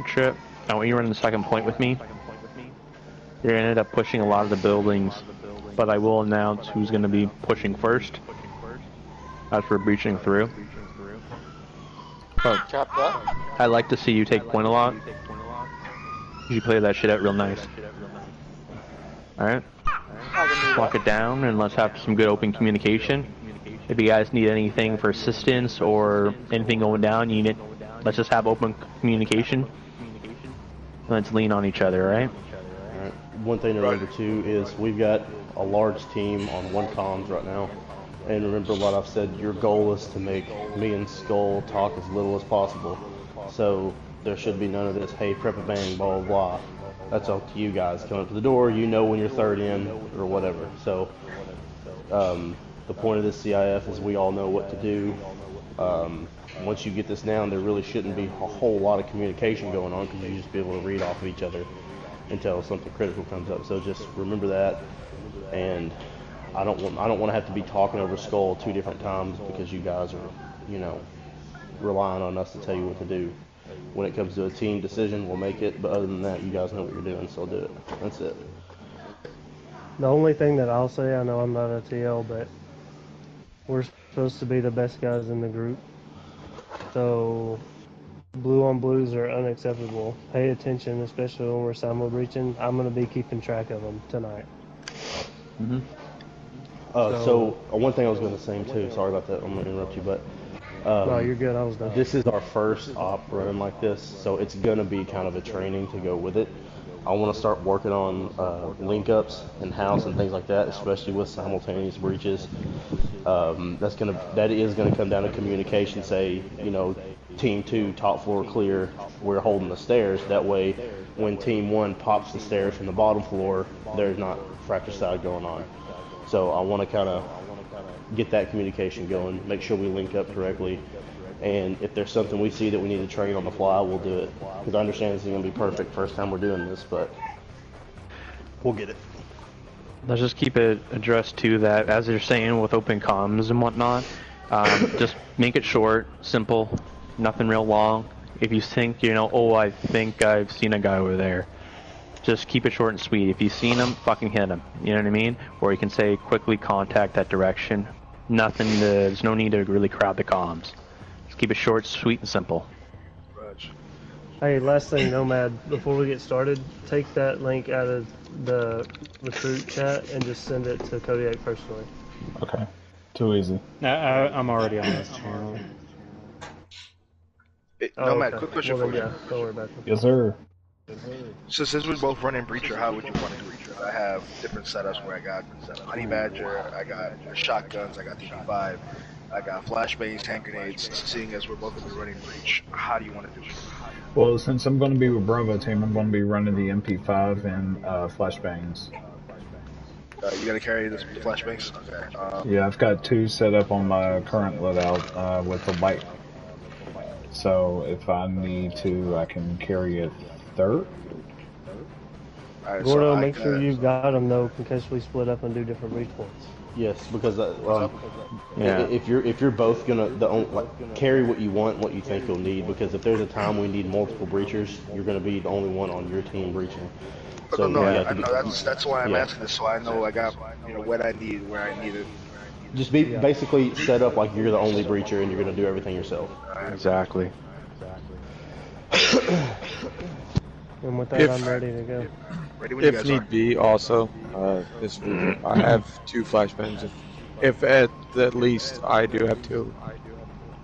Trip. I want you running the second point with me. You're gonna end up pushing a lot of the buildings, but I will announce who's gonna be pushing first as we're breaching through. Oh, I like to see you take point a lot. You play that shit out real nice. Alright? Lock it down and let's have some good open communication. If you guys need anything for assistance or anything going down, let's just have open communication. Let's lean on each other, right? Alright. One thing to remember too is we've got a large team on one comms right now. And remember what I've said, your goal is to make me and Skull talk as little as possible. So there should be none of this, hey, prep a bang, blah, blah, blah. That's up to you guys. Come up to the door, you know when you're third in, or whatever. So the point of this CIF is we all know what to do. Once you get this down, there really shouldn't be a whole lot of communication going on because you just be able to read off of each other until something critical comes up. So just remember that, and I don't want to have to be talking over Skull 2 different times because you guys are, you know, relying on us to tell you what to do. When it comes to a team decision, we'll make it, but other than that, you guys know what you're doing, so do it. That's it. The only thing that I'll say, I know I'm not a TL, but we're supposed to be the best guys in the group. So blue on blues are unacceptable. Pay attention, especially when we're simul breaching. I'm going to be keeping track of them tonight. Mm-hmm. So one thing I was going to say too, sorry about that, I'm going to interrupt you, but no, you're good, I was done. This is our first op run like this, so it's going to be kind of a training to go with it. I want to start working on link-ups and house and things like that, especially with simultaneous breaches. That is going to come down to communication, say, you know, Team 2, top floor clear, we're holding the stairs. That way, when Team 1 pops the stairs from the bottom floor, there's not fratricide going on. So I want to kind of get that communication going, make sure we link up correctly, and if there's something we see that we need to train on the fly, we'll do it. Because I understand this is going to be perfect first time we're doing this, but we'll get it. Let's just keep it addressed to that, as you're saying, with open comms and whatnot. Just make it short, simple, nothing real long. If you think, you know, oh, I think I've seen a guy over there, just keep it short and sweet. If you've seen him, fucking hit him. You know what I mean? Or you can say, quickly contact that direction. There's no need to really crowd the comms. Just keep it short, sweet, and simple. Hey, last thing, Nomad, before we get started, take that link out of the recruit chat and just send it to Kodiak personally. Okay. Too easy. I'm already on this channel. Hey, Nomad, okay. quick question Well, for you. yeah, don't worry about it. Yes, sir. So since we both run in Breacher, how would you run in Breacher? I have different setups where I got Honey Badger, I got shotguns, I got DP5, I got flashbangs, hand grenades. Seeing as we're both going to be running Breach, how do you want to do it? Well, since I'm going to be with Bravo team, I'm going to be running the MP5 and flashbangs. You got to carry the flashbangs? Okay. Yeah, I've got 2 set up on my current loadout with the light. So if I need to, I can carry a third. Right, Gordo, make sure you've got them though, in case we split up and do different breach points. Yes, because if you're both gonna carry what you want, what you think you'll need. Because if there's a time we need multiple breachers, you're gonna be the only one on your team breaching. So no, I know that's why I'm asking this, so I know I got what I need, where I need it. Just be basically set up like you're the only breacher and you're gonna do everything yourself. Exactly. And with that, I'm ready to go. Ready when you guys If need be, also, I have 2 flashbangs. If at least I do have 2.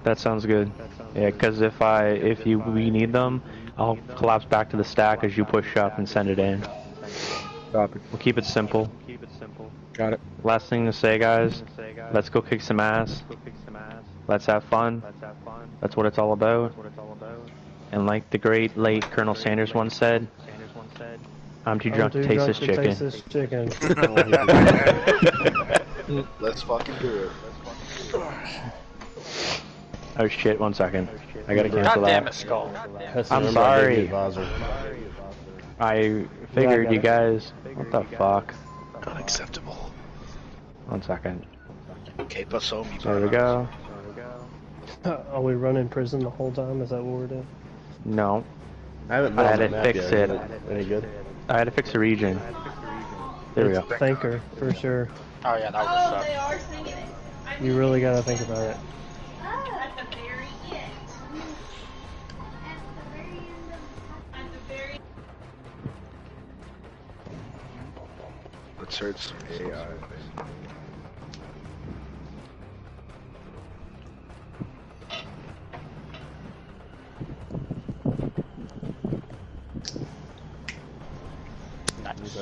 That sounds good. Yeah, because if we need them, I'll collapse back to the stack as you push up and send it in. Copy. We'll keep it simple. Got it. Last thing to say, guys, let's go kick some ass. Let's have fun. That's what it's all about. And like the great late Colonel Sanders once said, I'm too drunk to taste this chicken. Let's fucking do it. Oh shit, 1 second. I gotta cancel God that. damn it, Skull. I'm sorry. I figured you guys... What the fuck? Unacceptable. 1 second. Okay, paso me. There we go. Are we running prison the whole time? Is that what we're doing? No. I haven't I been on had the to map fix yet. it. Is Any good? I had to fix the region. There we go. Thinker, for sure. Oh yeah, that was Oh, suck. they are singing it. You really gotta think about it. At the very end. At the very end of. At the very. Let's search some AI. Nice.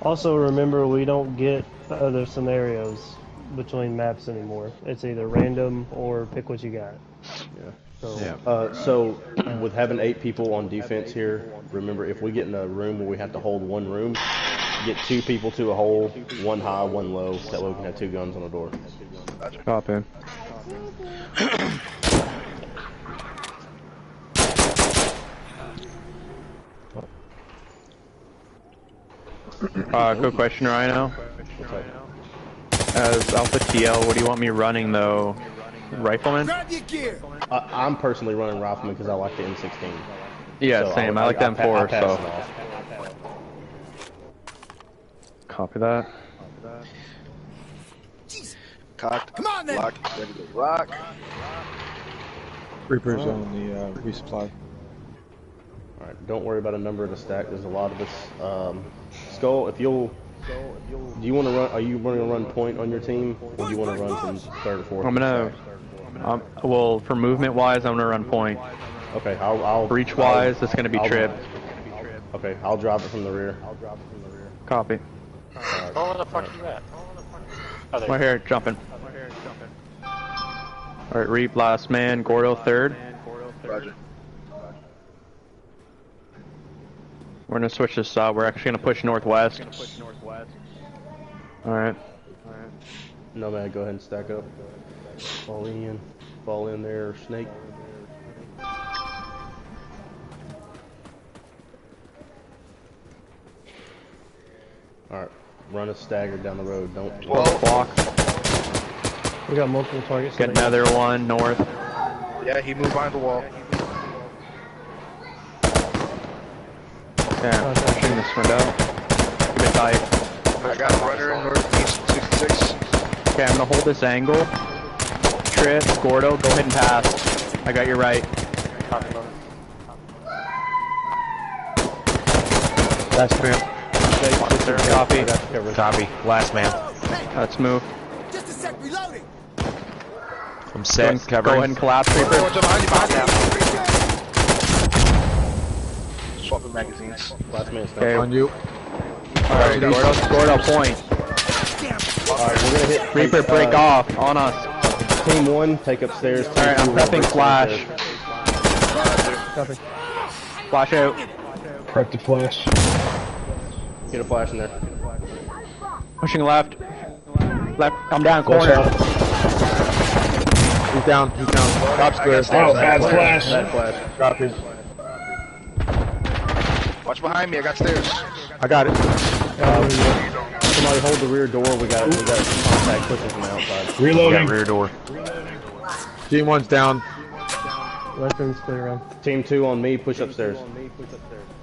Also, remember, we don't get other scenarios between maps anymore. It's either random or pick what you got. Yeah. So, So with having 8 people on defense here, remember if we get in a room where we have to hold one room, get 2 people to a hole, 1 high, 1 low. That way we can have 2 guns on the door. Copy. Quick question, Rhino. As Alpha TL, what do you want me running though? Rifleman? I'm personally running Rifleman because I like the M16. Yeah, So same. I like the I M4, pass so. it off. Copy that. Cocked. Come on then. Lock. Ready to rock. Reaper's on the resupply. Alright, don't worry about a number of the stack. There's a lot of us. Skull, if you'll. Do you want to run? Are you going to run point on your team, or do you want to run from 3rd or 4th? I'm gonna. Well, for movement wise, I'm gonna run point. Okay, I'll. Reach wise, it's gonna be trip. Okay, I'll drive it from the rear. Copy. Oh, where the fuck you at? Oh, there. Right here, jumping. Alright, Reap, last man, Gordo 3rd. Roger. We're gonna switch this out. We're actually gonna push northwest. Alright. Nomad, go ahead and stack up. Fall in there, Snake. Alright, run a stagger down the road. Don't. 12 o'clock. we got multiple targets. Got another one north. Yeah, he moved behind the wall. Yeah, pushing this window. Keep it tight. I got a runner in northeast 66. Okay, I'm gonna hold this angle. Trip, Gordo, go ahead and pass. I got you right. Last man. Copy. Copy. Last man. Let's move. Just a sec, reloading. I'm set. Go Covering. ahead and collapse, Reaper. Swapping magazines. Last man snake. Okay. On you. Alright, Gordo point. Alright, we're gonna hit. Reaper, break off on us. Team 1, take upstairs. Team Alright, I'm 2, we'll prepping break flash. Copy. Flash out. Prep the flash. Get a flash in there. Pushing left. Left. I'm down Flash corner. out. He's down. He's down. Top square. Oh, bad flash. Bad flash. Copy. Watch behind me. I got stairs. I got it. Somebody hold the rear door. We got contact pushing from the outside. Reloading. Rear door. Team 1's down. Left end's clear around. Team 2 on me. Push upstairs.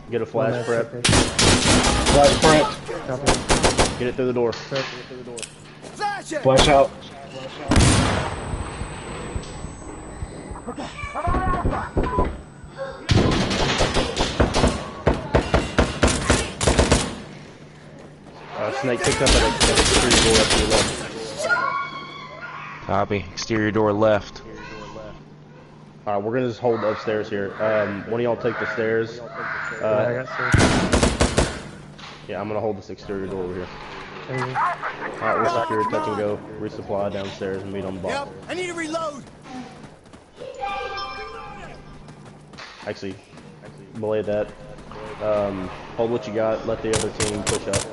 Get a flash prep. Flash prep. Copy. Get it through the door. Flash it. Flash out. Snake picked up at a exterior door up to your left. Copy. Exterior door left. Alright, we're gonna just hold upstairs here. One of y'all take the stairs. I got stairs. Yeah, I'm gonna hold this exterior door over here. There you go. Alright, we're secure, touch and go. Resupply downstairs and meet on the box. Yep, I need to reload. Actually, belay that. Hold what you got, let the other team push up.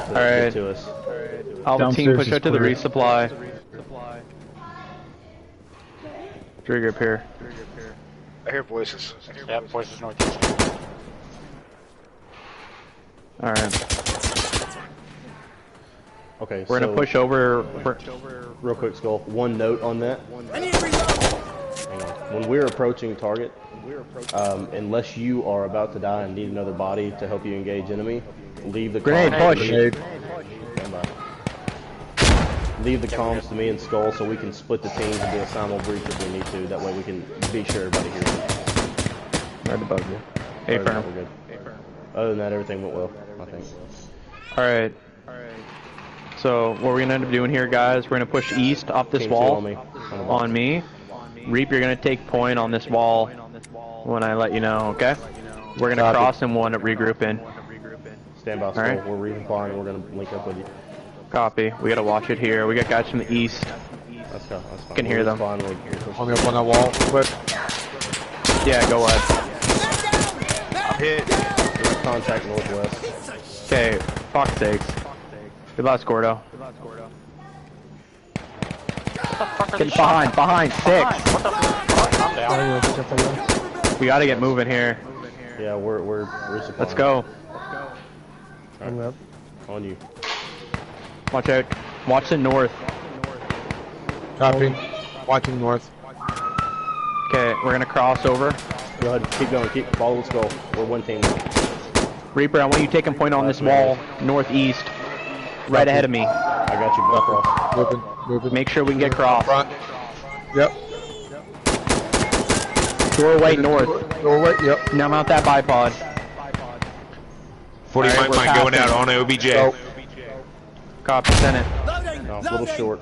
Alright. Get to us. Alpha team Downstairs push is out to the clear. resupply. Trigger up here. I hear voices. Yep, voices northeast. Alright. Okay, We're gonna push over. Real quick, Skull. One note on that. I need to reload. Hang on. we're approaching target, unless you are about to die and need another body to help you engage enemy, leave the Grenade, comms. push. Stand by. Leave the comms to me and Skull so we can split the teams and do a simul breach if we need to. That way we can be sure everybody hears it. Right above you. Hey, firm. We're good. Other than that, everything went well, I think. Alright. So, what we're gonna end up doing here, guys, we're gonna push east off this Team two wall. on me. On me. Reap, you're gonna take point on this wall when I let you know, okay? We're gonna cross and we'll end up regrouping. Stand by, Skull. Alright. We're reapplying. We're gonna link up with you. Copy. We gotta watch it here. We got guys from the east. That's fine. Can hear them. Hold me up on that wall, quick. Yeah, go ahead. I'm hit. Contact northwest. Okay, fuck's sakes. Goodbye, Scordo. Get behind, 6. What the fuck? I'm down. We gotta get moving here. Yeah, we're resupplying. Let's go. I'm up. On you. Watch out. Watch the north. Copy. Watching north. Okay, we're gonna cross over. Go ahead, keep going, follow the Skull. We're one team. Reaper, I want you taking point on this wall, northeast, right ahead of me. I got you, go across. Moving. Make sure we can get cross. Front. Yep. Doorway north. Doorway, yep. Now mount that bipod. 40 Alright, might we're going passing. out on OBJ. Go. Copy, send it. No, a little short.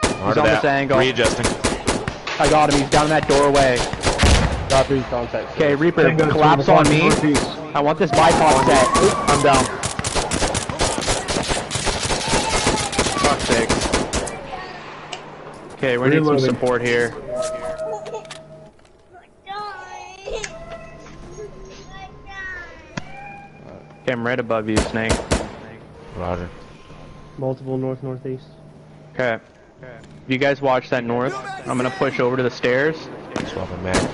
Hard on that. this angle. Readjusting. I got him, he's down that doorway. Copy, contact. Okay, Reaper, collapse on me. I want this bipod set. I'm down. Fuck's sake. Okay, we need some support here. Okay, I'm right above you, Snake. Roger. Multiple northeast. Okay. If you guys watch that north, I'm gonna push over to the stairs, Swap a mag.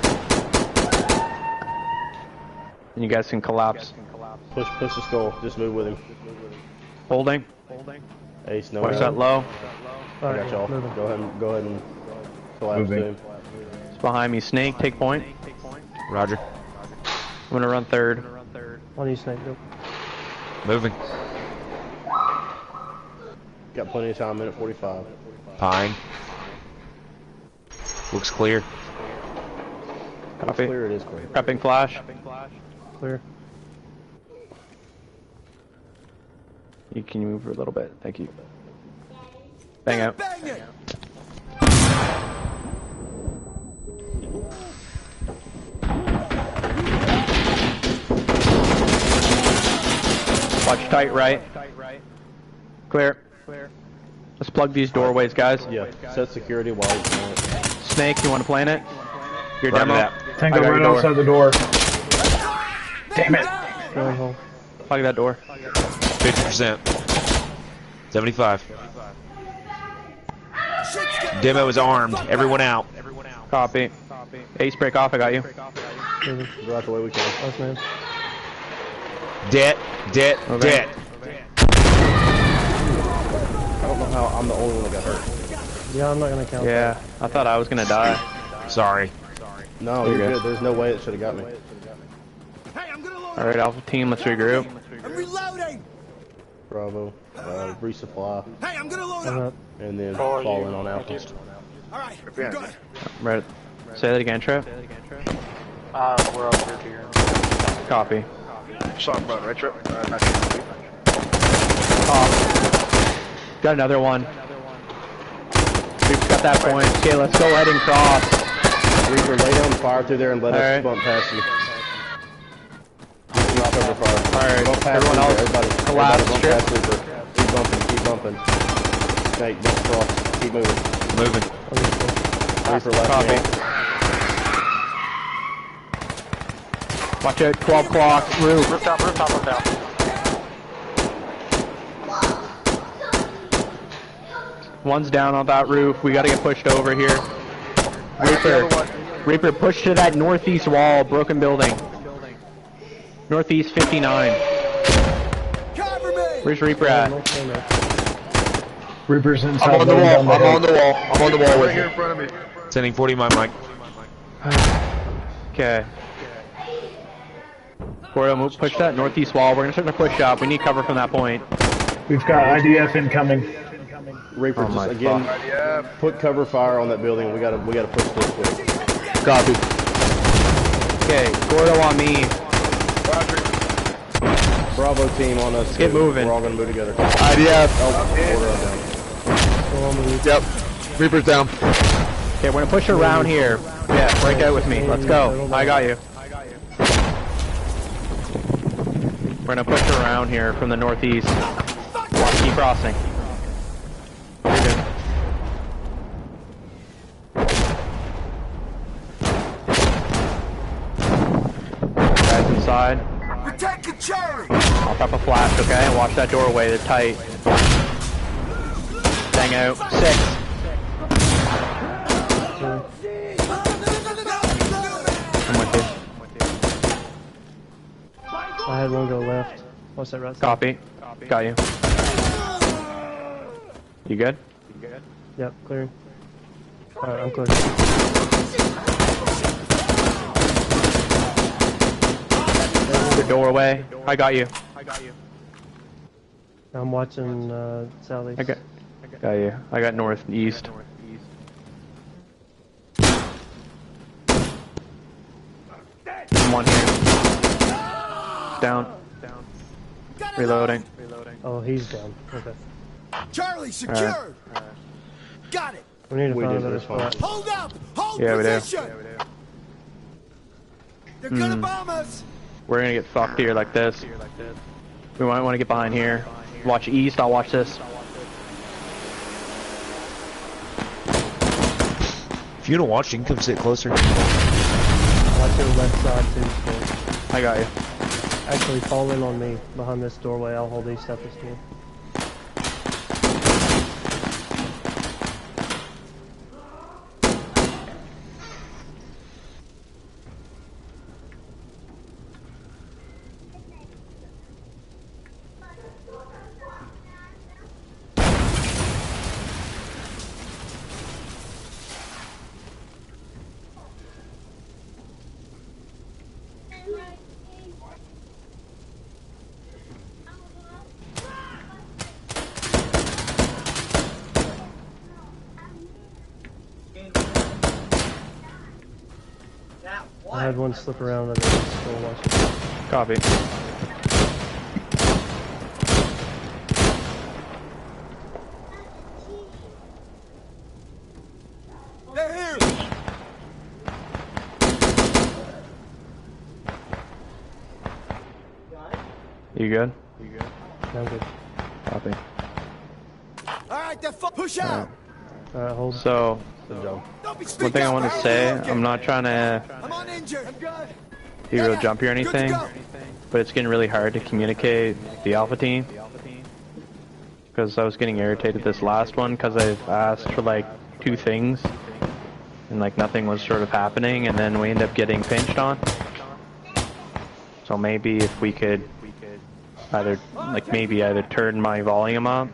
and you guys can collapse. Push the Skull. Just move with him. Holding. Ace, no. Watch that low. I got y'all. moving. Go ahead and collapse to him. It's behind me. Snake, take point. Roger. I'm gonna run third. On you, Snake. Go. Moving. Got plenty of time, minute 45. Pine. Looks clear. Copy. Clear, it is clear. Prepping flash. Clear. You can move for a little bit. Thank you. Bang out. Bang it! Watch tight right. Clear. Let's plug these doorways, guys. Yeah, set security while he's doing it. Snake, you want to plan it? Your Roger demo. that. Tango I got right your door. outside the door. Damn it. Going home. Plug that door. 50%. 75. Demo is armed. Everyone out. Copy. Ace, break off. I got you. Moving. Go out the way we can. Last man. Debt. Okay. I don't know how I'm the only one that got hurt. Yeah, I'm not gonna count. Yeah, I thought I was gonna die. Sorry. No, you're good. There's no way it should have got me. Hey, I'm gonna load. All right, Alpha Team, let's regroup. I'm reloading. Bravo. Resupply. Hey, I'm gonna load I'm up. up. And then fall in on Alpha. All right, Right we're behind good. Right. Say that again, Trip. We're up here, dear. Copy. Song run, right, Trip? Not Got another one. We've got that point. Okay, let's go ahead and cross. Reaper, lay down the fire through there and let us Alright. bump past you. Just cover fire. Alright, Bump past everyone Reaper. else Everybody collapse, bump strip. past Reaper. Keep bumping. Snake, don't cross. Keep moving. Moving. Reaper, left Copy. hand. Watch out, 12 o'clock, roof. Rooftop, I'm down. One's down on that roof. We gotta get pushed over here. Reaper, push to that northeast wall, broken building. Northeast 59. Cover me. Where's Reaper at? Reaper's inside. I'm on the wall. I'm on the wall. I'm on the wall with right here you. in front of me. Sending 40 my mic. Okay. Gordo, move, push that northeast wall. We're gonna start to push up. We need cover from that point. We've got IDF incoming. Reaper, Oh just my again, fuck. put cover fire on that building. We gotta push this quick. Copy. Okay, Gordo on me. Bravo team on us. Get moving. We're all gonna move together. IDF. Order down. Yep. Reaper's down. Okay, we're gonna push around here. Yeah, break out with me. Let's go. I got you. We're gonna push around here from the northeast. Keep crossing. You're good. Guys inside. We're taking Charlie. I'll pop a flash, okay? Watch that doorway, they're tight. Hang out. 6. I'm with you. I had one go left. What's that right side? Copy. Got you. You good? Yep, clearing. Alright, I'm clear. The doorway. I got you. I'm watching southeast. Got you. I got northeast. One here. Down. Reloading. Oh, he's down. Okay. Charlie secured. Got it. We need to We find did another respond. spot. Hold up. Hold Yeah, we do. position. They're gonna bomb us. We're gonna get fucked here like this. We might want to get behind here. Watch east, I'll watch this. If you don't watch, you can come sit closer. Watch your left side too, Steve. I got you. Actually, fall in on me behind this doorway. I'll hold east up as team. I had one slip around and then still watching. Copy. They're here. You good? I'm good. Copy. All right, they're push out. Alright, hold. So, Don't be one speaking thing I up, want to I'll say, reload you. I'm not trying to I'm uninjured. I'm good. be real jumpy or Good to anything, go. but it's getting really hard to communicate the Alpha team. Because I was getting irritated this last one because I've asked for like 2 things and like nothing was sort of happening, and then we end up getting pinched on. So maybe if we could either turn my volume up,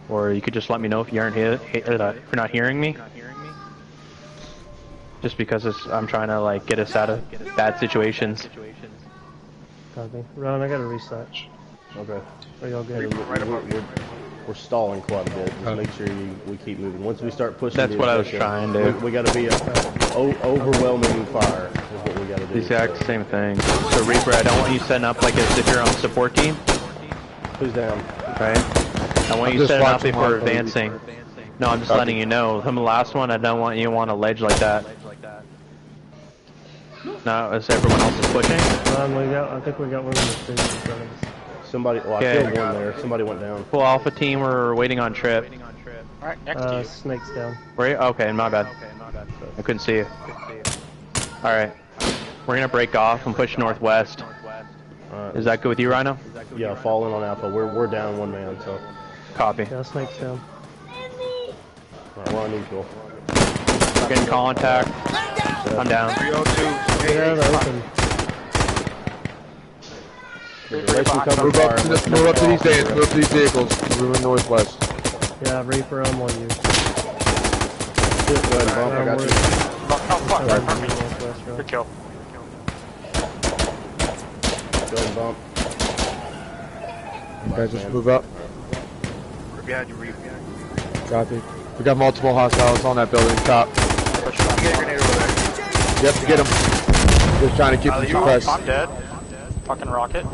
or you could just let me know if you aren't if you're not hearing me. Just because I'm trying to like get us out of bad situations. Copy. Ron, I got a reset. Okay. Are y'all good? We're stalling quite a bit. Just make sure we keep moving. Once we start pushing, That's the what I was obsession, trying to. We got to be overwhelming fire. Is what we got to do. The exact same thing. So Reaper, I don't want you setting up like as if you're on support team, Who's down? right? I want I'm you just setting up watching before one. advancing. No, I'm just letting you know. From the last one, I don't want you on a ledge like that. No, as everyone else is pushing. Ron, I think we got one of the things in front of us. Somebody. Well, I Okay. killed one there. Somebody went down. Full Alpha team, we're waiting on Trip. Alright, next to you. Snake's down. Were you? Okay, my bad. I couldn't see you. Alright. We're gonna break off and push northwest. Alright. Is that good with you, Rhino? Yeah, fall in on Alpha. We're down 1 man. So. Copy. Yeah, Snake's down. Alright, we're on neutral. Getting contact. I'm down. 302. Yeah, they're open. Lay some cover Move fire. up to these vans. Move up to these vehicles. Moving northwest. Yeah, Reaper, I'm on you. shit. Go ahead and bump. I got you. Oh, fuck, right from me. Good kill. Go ahead and bump. Guys, just move up. We're behind you, Reap. Copy. We got multiple hostiles on that building top. Get a grenade over there. Yep, get them. Just trying to keep them suppressed. I'm dead. Fucking rocket.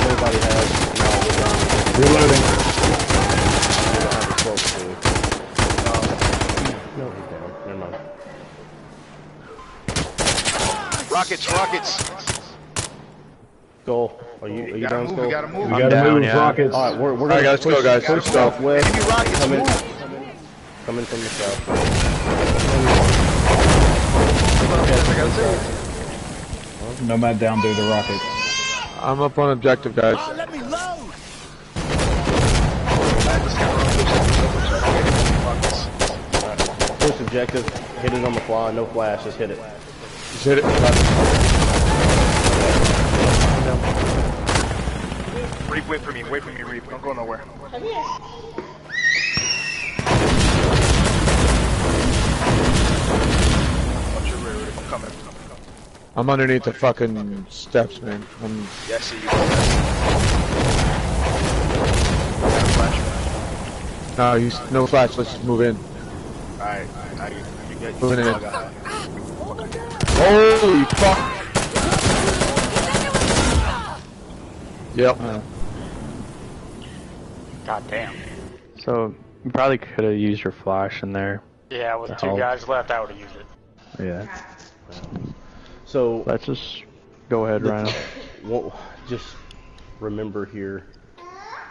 Nobody has. Reloading. No, he's down. Never mind. Rockets. Skull, are you down, Move, Skull? we gotta move. We gotta move, rockets. All right, we're All right, gonna guys, go, guys. push Go. southwest. Enemy rockets, Come in. move. Coming from the south. Nomad down through the rocket. I'm up on objective, guys. Oh, let me load. Push objective. Hit it on the fly. No flash. Just hit it. Just hit it. Reap, wait for me, Reap. Don't go nowhere. Watch your rear, Reap. I'm coming. I'm underneath the fucking steps, man. Yeah, I see you. Flash. No flash. Let's just move in. Alright, you get Moving in. out. Holy fuck! Yep. God damn. So you probably could have used your flash in there. Yeah, with two help. guys left, I would have used it. Yeah. So Let's just go ahead, Rhino. well, just remember here,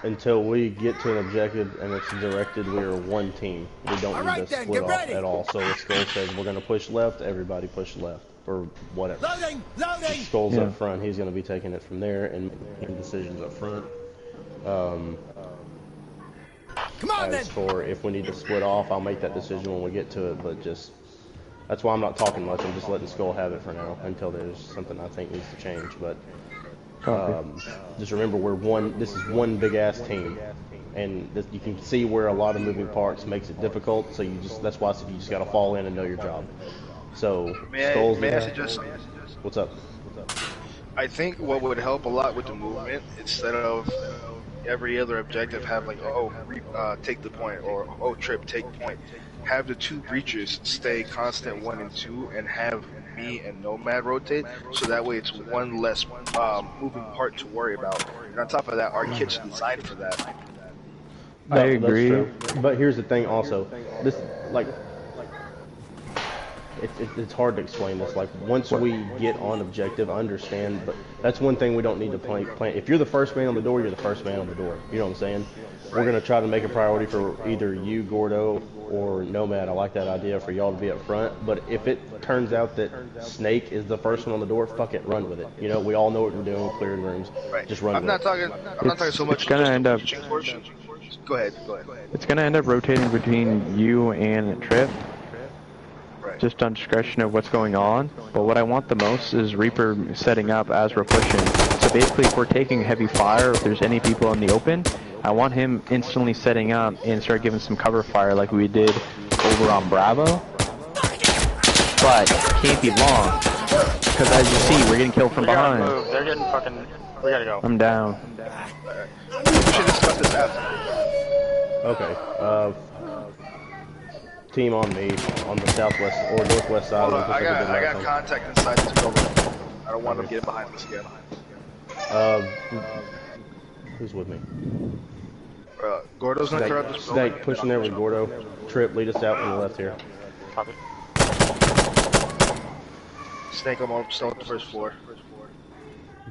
until we get to an objective and it's directed, we are one team. We don't need to split off at all. So if Skull says we're going to push left, everybody push left, or whatever. Loading. Skull's up front, he's going to be taking it from there and making decisions up front. Come on, As for if we need to split off, I'll make that decision when we get to it, but just, that's why I'm not talking much. I'm just letting Skull have it for now until there's something I think needs to change. But just remember, this is one big ass team, and you can see where a lot of moving parts makes it difficult. So that's why I said you just got to fall in and know your job. So Skull's May I suggest? What's up? I think what would help a lot with the movement, instead of every other objective have like, take the point, or Trip, take point. Have the two breachers stay constant 1 and 2, and have me and Nomad rotate, so that way it's one less moving part to worry about. And on top of that, our kit's designed for that. I agree. That's true. But here's the thing also. This, like, it's hard to explain this. Like, once we get on objective, I understand, but that's one thing we don't need to plan. If you're the first man on the door, you're the first man on the door. You know what I'm saying? We're going to try to make a priority for either you, Gordo, or Nomad. I like that idea for y'all to be up front. But if it turns out that Snake is the first one on the door, fuck it, run with it. You know, we all know what we're doing with clearing rooms. Right. Just run I'm with not it. talking so much. It's gonna end up. Go ahead. It's gonna end up rotating between you and Trip. Right. Just on discretion of what's going on. But what I want the most is Reaper setting up as we're pushing. So basically, if we're taking heavy fire, if there's any people in the open, I want him instantly setting up and start giving some cover fire like we did over on Bravo. But it can't be long, because as you see, we're getting killed from behind. Move. They're getting fucking. We gotta go. I'm down. We should discuss this after. Okay. Team on me on the southwest or northwest side. Hold on, I got contact inside this building. I don't want them getting behind us again. Who's with me? Gordo's not throughout this building. Snake, pushing there with Gordo. Trip, lead us out on the left here. Copy. Snake, I'm still on the first floor.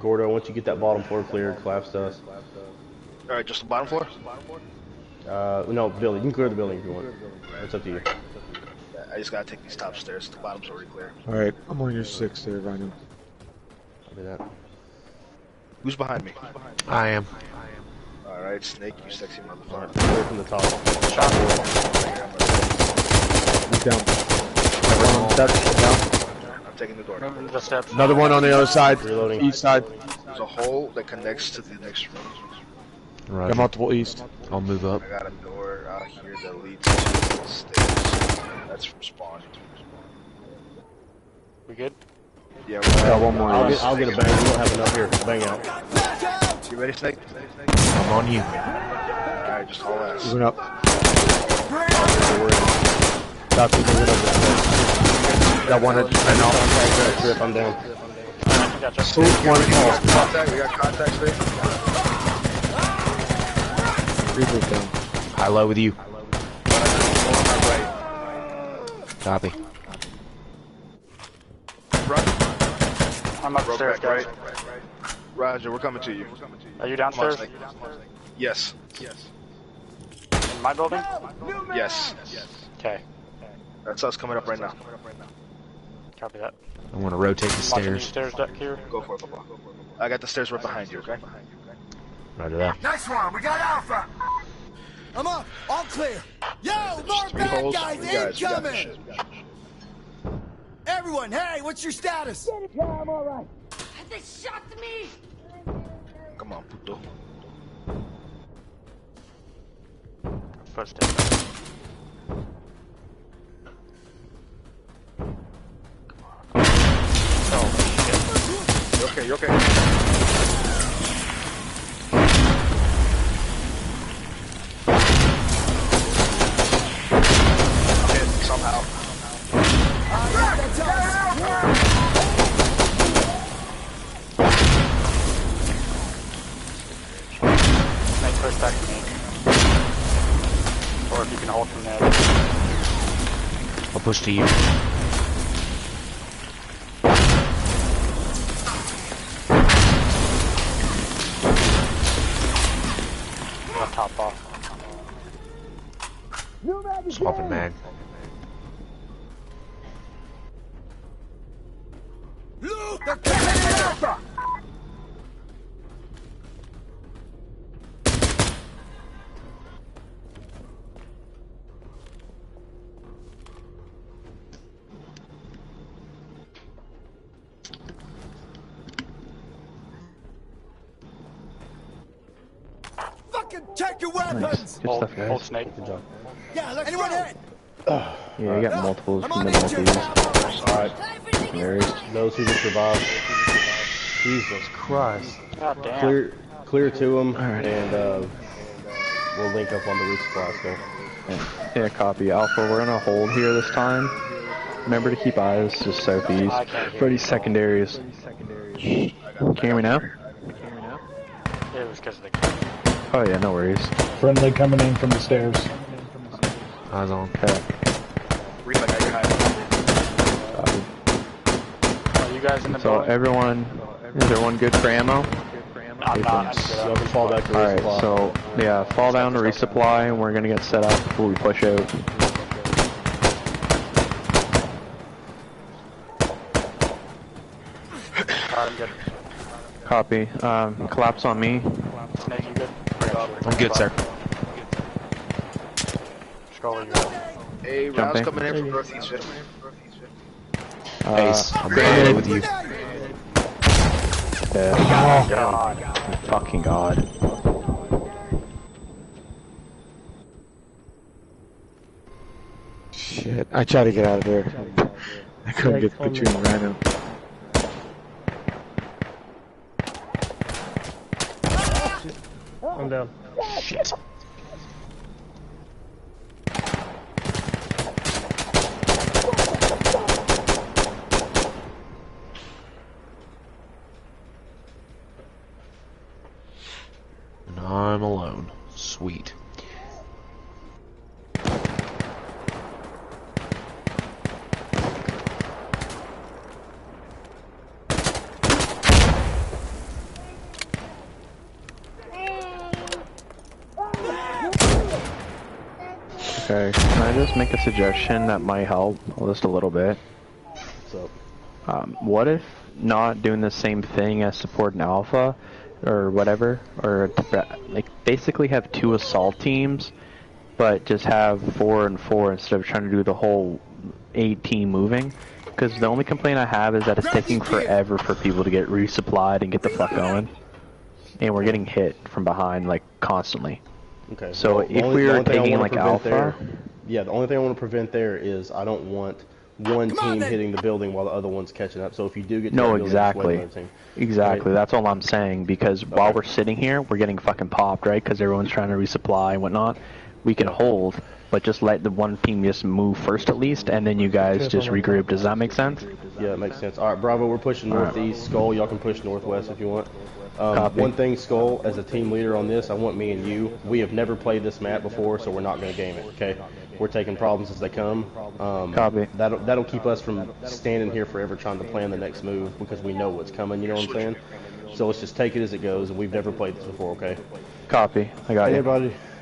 Gordo, once you get that bottom floor cleared, collapse to us. Alright, just the bottom floor? No, building. You can clear the building if you want. It's up to you. I just gotta take these top stairs. The bottom's already clear. Alright, I'm on your 6 there, Rhino. I'll do that. Who's behind me? I am. Alright, Snake, you sexy motherfucker. Clear from the top. Shot. He's down. Everyone, steps down. I'm taking the door. The steps. Another one on the other side. Reloading. East side. There's a hole that connects to the next room. Roger. Got multiple east. I'll move up. I got a door out here that leads to the stairs. That's from spawn. We good? Yeah, Got one more. I'll get a bang. We don't have enough here. Bang out. You ready, Snake? I'm on you. Alright, just haul ass. Moving up. Copy. Moving up. Got one at Contact trip. I'm down. Gotcha. one call. Contact, we got contacts there. Reaper's down. High low with you. Right. Copy. Run. I'm upstairs, guys. Right. Roger, we're coming to you. Are you downstairs? Come on, Snake. Yes. In my building? Yes. Okay. That's us coming up right now. Copy that. I want to rotate the Watching these stairs. stairs deck here. Go for it, Papa. I got the stairs right behind you, okay? Roger that. Nice one. We got Alpha. I'm up. All clear. Yo, more Three bad holes. guys We got this incoming. shit. Everyone, hey, what's your status? Yeah, I'm all right. They shot me! Come on, puto. Footsteps. Oh, You okay, you okay. I'm hit somehow. That's us. Snake, push back to me. Or if you can hold from there. I'll push to you. I'll top off. Swapping mag. Loot! They're coming Alpha. Fucking check your weapons! Nice. Good stuff, Hold guys. Snake. Good job. Yeah, let's anyone hit? Yeah, you got multiples I'm from on the Egypt. northeast. Alright. There's Those who can survive. Jesus Christ. God damn. Clear to them, Alright. and we'll link up on the resupply store. yeah, copy. Alpha, we're gonna hold here this time. Remember to keep eyes to southeast. I can't hear For you. these secondaries. Can you hear me now? It was because of the... Oh yeah, no worries. Friendly coming in from the stairs. Eyes on. Okay. Reef, I got your high. Are you guys in the So building? everyone, is everyone good for ammo? I'm not. Y'all can fall back to Alright, resupply. so yeah, fall down to resupply and we're gonna get set up before we push out. Alright, I'm good. Copy. Collapse on me. Snake, you good? I'm good, sir. Scroll, you good? Hey, rounds Jumping. coming in from northeast. Ace, I'm right there with you. Yeah. God. Fucking god. Shit. I tried to get out of there. I couldn't get between random. I'm down. Shit. And I'm alone. Sweet. Okay, can I just make a suggestion that might help just a little bit? So, What if not doing the same thing as support and alpha, or whatever, or like basically have 2 assault teams, but just have 4 and 4 instead of trying to do the whole 8 team moving? Because the only complaint I have is that it's taking forever for people to get resupplied and get the fuck going. and we're getting hit from behind like constantly. Okay. So well, if we were taking like alpha, the only thing I want to prevent there is I don't want one team hitting the building while the other one's catching up. So if you do get to that building, exactly, just wait another team. exactly. Right? That's all I'm saying. Because while we're sitting here, we're getting fucking popped, right? Because everyone's trying to resupply and whatnot. We can hold, but just let the one team just move first at least, and then you guys just regroup. Does that make sense? Yeah, it makes sense. All right, Bravo, we're pushing northeast. Skull, y'all can push northwest if you want. One thing, Skull, as a team leader on this, I want me and you. We have never played this map before, so we're not going to game it, okay? We're taking problems as they come. Copy. That'll keep us from standing here forever trying to plan the next move because we know what's coming, you know what I'm saying? So let's just take it as it goes, and we've never played this before, okay? Copy. I got you.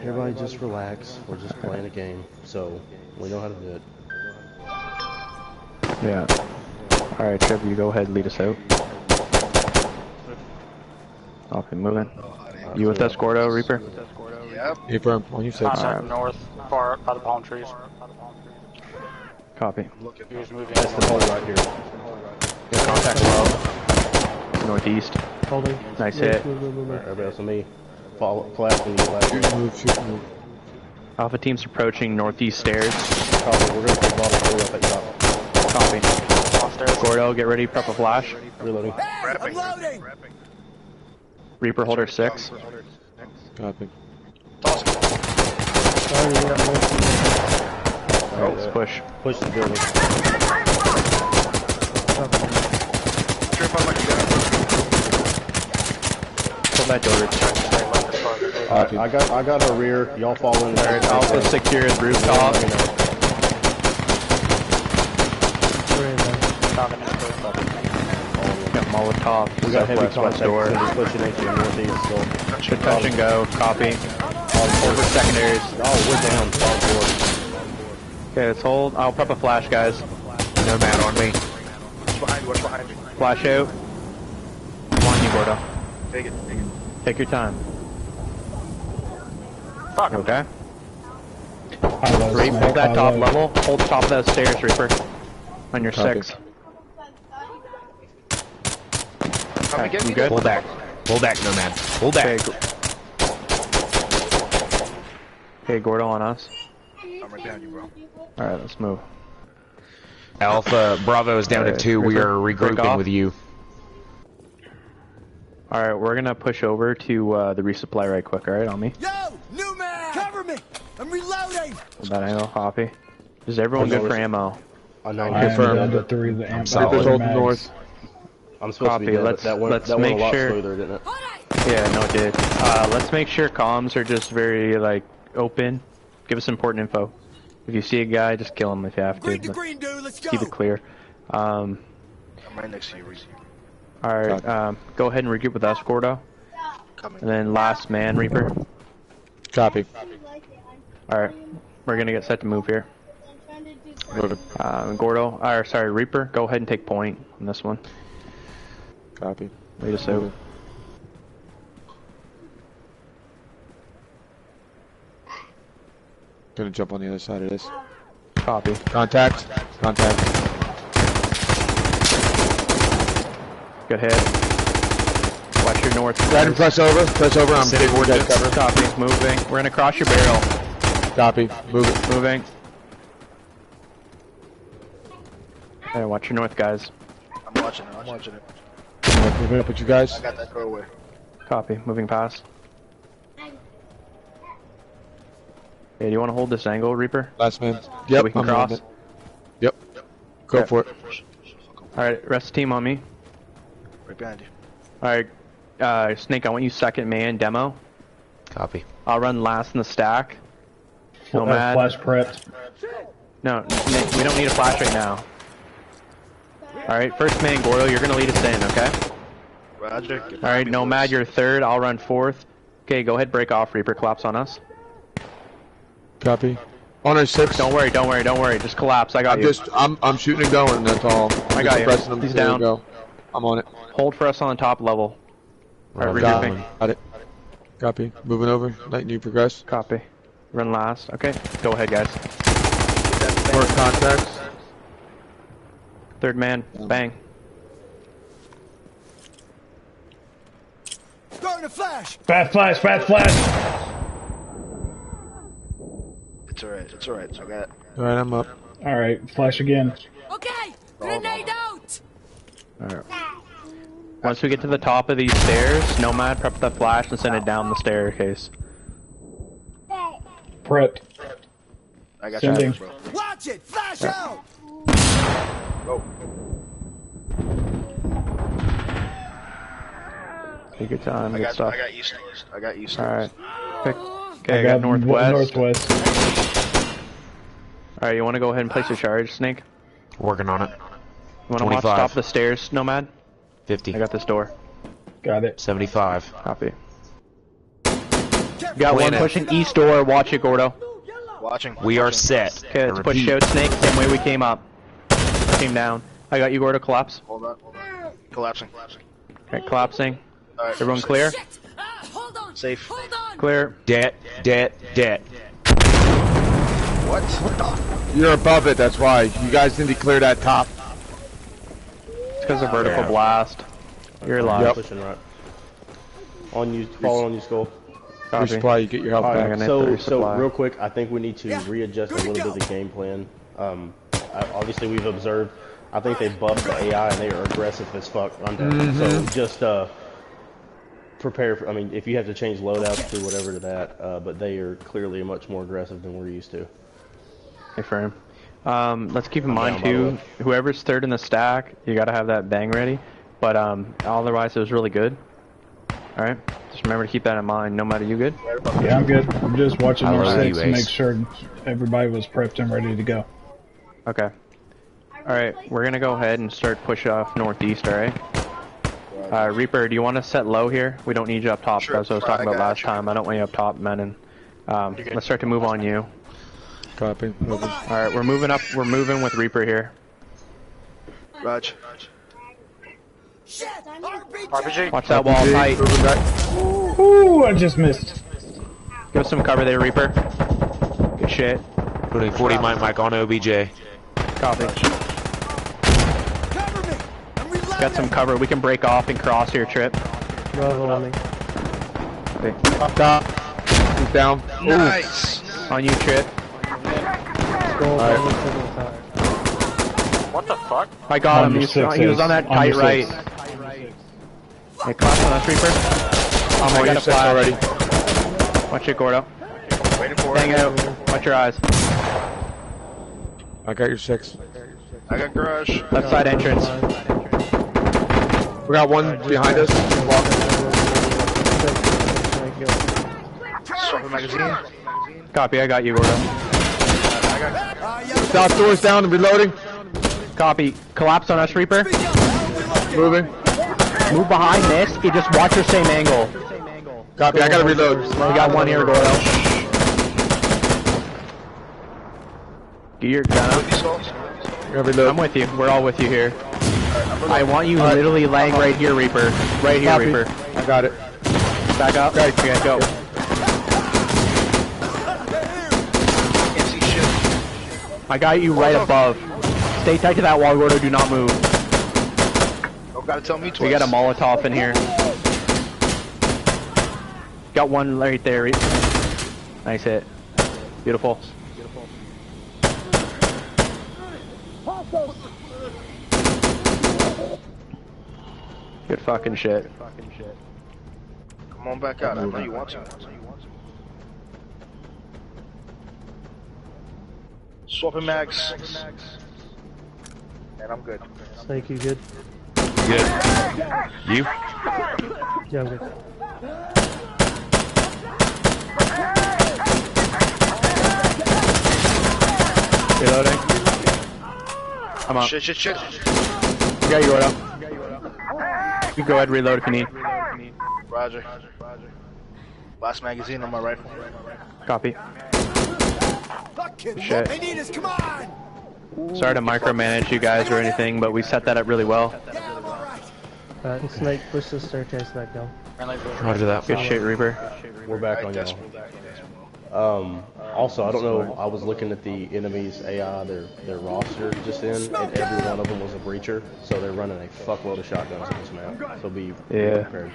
Everybody just relax. We're just playing a game, so we know how to do it. Yeah. Alright, Trevor, you go ahead and lead us out. Off and moving. You with us, Gordo, Reaper? Yep. Reaper, on your six. Contact north, far by the palm trees. Copy. He was moving. That's the hole right here. Yeah, contact low. Northeast. Holding. Nice hit. Alright, everybody else on me. Flash when you flash. Shoot move. Alpha team's approaching northeast stairs. Copy, we're going to take bottom floor up at top. Copy. Downstairs. Gordo, get ready, prep a flash. Reloading. Hey, I'm loading. Reaper, holder 6. Copy. Alright, Let's push. Push the building. Pull that door. Alright, I got her rear. Y'all fall in. Alright, Alpha secure the rooftop. Got Molotov. We got heavy southwest west contact. door. So just pushing into the northeast. So. Should touch and go. Copy. Over secondaries. Oh, we're down. Bottom floor. Okay, let's hold. I'll prep a flash, guys. No man on me. What's behind you? What's behind you? Flash out. Come on, you, Gordo. Take it. Take it. Take your time. Fuck. Okay. Reap, hold that top level. Hold the top of those stairs, Reaper. On your Copy. 6. Come get You me. good? Pull back. Pull back, no man. Pull back. Okay, Gordo on us. I'm right behind you, bro. Alright, let's move. Alpha, Bravo is down to Alright, 2. We Reaper, are break regrouping off. with you. Alright, we're gonna push over to the resupply right quick, alright, on me. Yo, new man! Cover me! I'm reloading! Hold that angle, copy. Is everyone good for ammo? I know. I am Confirmed. down to 3 of the amp. solid. Reaper's holding Mags. north. I'm supposed to be Copy, dead, let's- but that went, let's that went make a lot sure- smoother, didn't it? Yeah, no it did. Let's make sure comms are just very, like, open. Give us important info. If you see a guy, just kill him if you have to. Green to but green, dude, let's go! keep it clear. I'm right next to you, Reese. Alright, go ahead and regroup with us, Gordo. Coming. And then last man, Reaper. Copy. Alright, we're gonna get set to move here. Loaded. Gordo, or sorry, Reaper, go ahead and take point on this one. Copy. Lead us out. Gonna jump on the other side of this. Copy. Contact. Contact. Good hit. Watch your north. Go ahead and press over. Press over. I'm taking dead cover. Copy. Moving. We're gonna cross your barrel. Copy. Move it. Moving. Hey, watch your north, guys. I'm watching it. I'm watching it. Moving up with you guys. I got that doorway. Copy. Moving past. Hey, do you want to hold this angle, Reaper? Last man. So Yep. we can I'm cross. holding it. Yep. Go Okay. for it. Alright, rest of the team on me. Right behind you. Alright, Snake, I want you second man demo. Copy. I'll run last in the stack. Nomad. Flash prepped. No, Nick, we don't need a flash right now. Alright, first man, Gordo, you're gonna lead us in, okay? Roger. Alright, Nomad, you're third, I'll run fourth. Okay, go ahead, break off, Reaper, collapse on us. Copy. On our 6. Don't worry, just collapse, I got you. I'm shooting and going, that's all. I got you. Pressing them He's till they down. Go. I'm on it. Hold for us on the top level. Alright, Got regrouping. it. Got it. Copy. Moving over. Letting you progress. Copy. Run last. Okay, go ahead, guys. More contacts. Third man, bang. Starting to flash! Fast flash, fast flash! It's alright, it's alright. I got. Alright, I'm up. Alright, flash again. Okay, grenade out! Alright. Once we get to the top of these stairs, Nomad, prep the flash and send it down the staircase. Prepped. I got Sending. you, bro. Watch it! Flash out! Go. Take your time, I good got, stuff. I got east. I got east. Alright. Okay, I got northwest. Alright, you want to go ahead and place your charge, Snake? Working on it. You want to watch 25. top of the stairs, Nomad? 50. I got this door. Got it. 75. Copy. Got one Plan it. pushing east door. Watch it, Gordo. Watching. We are set. Okay, let's push out Snake same way we came up. Came down. I got you, Gordo. Collapse. Hold on. Collapsing. Okay, collapsing. Alright. Everyone clear? Hold on! Safe. Hold on! Clear. Dead. What? You're above it, that's why. You guys need to clear that top. It's because of vertical blast. You're alive. Yep. Pushing right. On you, falling on you, Skull. Resupply, you get your health back. So real quick, I think we need to readjust a little bit of the game plan. Obviously, we've observed. I think they buffed the AI and they are aggressive as fuck on that. So just prepare for. I mean, if you have to change loadouts to whatever to that, but they are clearly much more aggressive than we're used to. Hey, firm. Let's keep in mind down, by the too, way. whoever's third in the stack, you gotta have that bang ready. But otherwise, it was really good. All right, just remember to keep that in mind. No matter, you good? Yeah, I'm good. I'm just watching I our love six you, to make Ace. sure everybody was prepped and ready to go. Okay. All right, we're gonna go ahead and start push off northeast. All right. Reaper, do you want to set low here? We don't need you up top. Sure. That's what I was talking about last time. I don't want you up top, men. And let's start to move on you. Copy. Moving. All right, we're moving up. We're moving with Reaper here. Raj. Shit! RPG. Watch that wall tight. Moving back. Ooh, I just missed. Give us some cover there, Reaper. Good shit. Putting 40 mic on OBJ. Copy. Cover me! I'm reloading! Got some cover. We can break off and cross here, Trip. Bravo on me. Okay. Up top. He's down. Nice. On you, Trip. Skull Alright. on the single tire. What the fuck? I got him. On He your was, six, he was on that Ace. On tight your right. six. Hey, collapse on us, Reaper. I'm I on got your a six flash. already. Watch it, Gordo. Waiting for Hang it. out. Watch your eyes. I got your six. I got garage. Left side entrance. We got one behind us. Swap magazine. Copy. I got you, Gordo. South door's down and reloading. Copy. Collapse on us, Reaper. Moving. Move behind this. You just watch your same angle. Copy, I gotta reload. We got one here, Gordo. Get your gun up. I gotta reload. I'm with you. We're all with you here. I want you literally laying right here, Reaper. Right here, Copy. Reaper. I got it. Back up. Okay. Okay, go. Can't see shit. I got you right above. Stay tight to that wall, Gordo. Do not move. Don't gotta tell me twice. We got a Molotov in here. Got one right there. Nice hit. Beautiful. Good fucking shit. Come on back out. I know you want to. Swapping mags. And I'm good. Snake, you good? Good. You? Yeah, I'm good. Reloading. I'm up. Shit. You got your order. You go ahead, reload if you need. Roger. Last magazine on my rifle. Look, Copy. kid, Shit. what they need is come on! Sorry to micromanage you guys or anything, but we set that up really well. Yeah, I'm alright. Alright, Snake, push the staircase back down. Roger that. Good shit, Reaper. We're back on y'all. Also, I don't know. I was looking at the enemy's AI, their roster just in, and every one of them was a breacher. So they're running a fuckload of shotguns on this map. So be Yeah. prepared.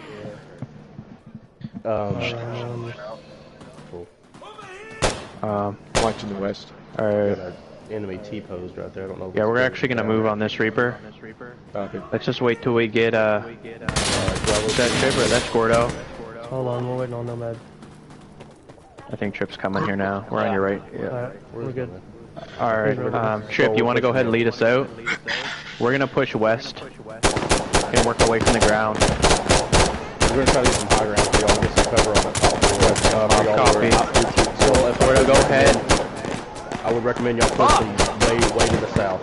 Cool. Watching the west. Alright. Got an enemy T-posed right there. I don't know. If Yeah, it's we're good. actually gonna move on this Reaper. Copy. Let's just wait till we get that Trip or that's Gordo. Hold on, we're waiting on Nomad. I think Trip's coming here now. We're on your right. Yeah. Alright, we're good. Alright, Trip, you want to go ahead and lead us out? We're gonna push west and work away from the ground. We're gonna try to get some high ground for y'all, get some cover on that top floor. Copy. So if Gordo, go ahead. I would recommend y'all push them way to the south.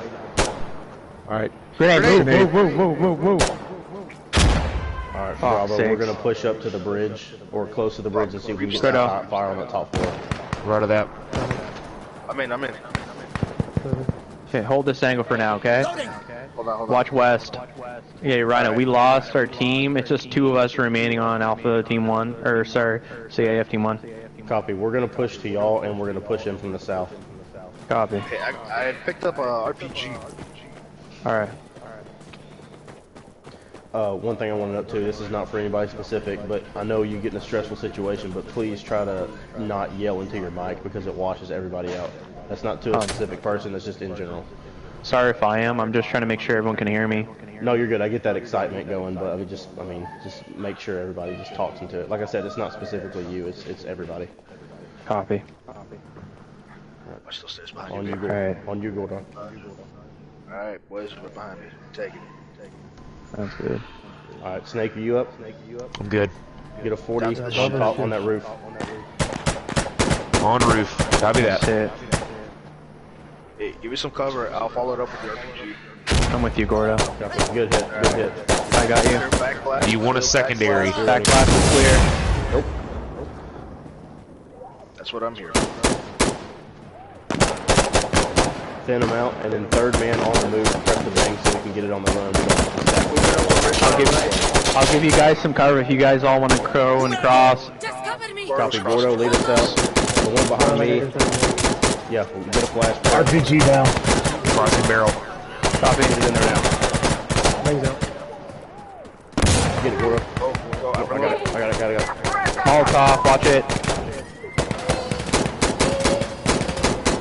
Alright. Grenade, move. Alright, Bravo, we're gonna push up to the bridge, or close to the bridge, and see if we can get some hot fire on that top floor. Right of that. I'm in. Okay, hold this angle for now, okay? Hold on. Watch west. Yeah, Rhino, we lost our team. It's just 2 of us remaining on Alpha Team 1, or sorry, CAF Team 1. Copy. We're gonna push to y'all, and we're gonna push in from the south. Copy. Okay, I picked up a RPG. Alright. One thing I want to note too, this is not for anybody specific, but I know you get in a stressful situation, but please try to not yell into your mic because it washes everybody out. That's not to a specific person, that's just in general. Sorry if I am, I'm just trying to make sure everyone can hear me. No, you're good. I get that excitement going, but I mean, just make sure everybody just talks into it. Like I said, it's not specifically you, it's everybody. Copy. Watch those stairs behind On you. you, go. Alright. On you, Gordon. Alright, boys, right behind me. Take it. That's good. Alright, Snake, are you up? I'm good. Get a 40 on top on that roof. On roof. Copy that. That's it. Hey, give me some cover. I'll follow it up with the RPG. I'm with you, Gordo. Good hit. Good hit. I got you. Do you want a secondary? Back blast is clear. Nope. That's what I'm here. Thin them out, and then third man on the move, press the bang so we can get it on the run. I'll give you guys some cover if you guys all want to crow and cross. Copy, Gordo, lead us out. The one behind me. Yeah, we'll get a flash. RPG down. Crossing barrel. Copy, get it in there now. Things out. Get it, Gordo. I got it. Molotov, watch it.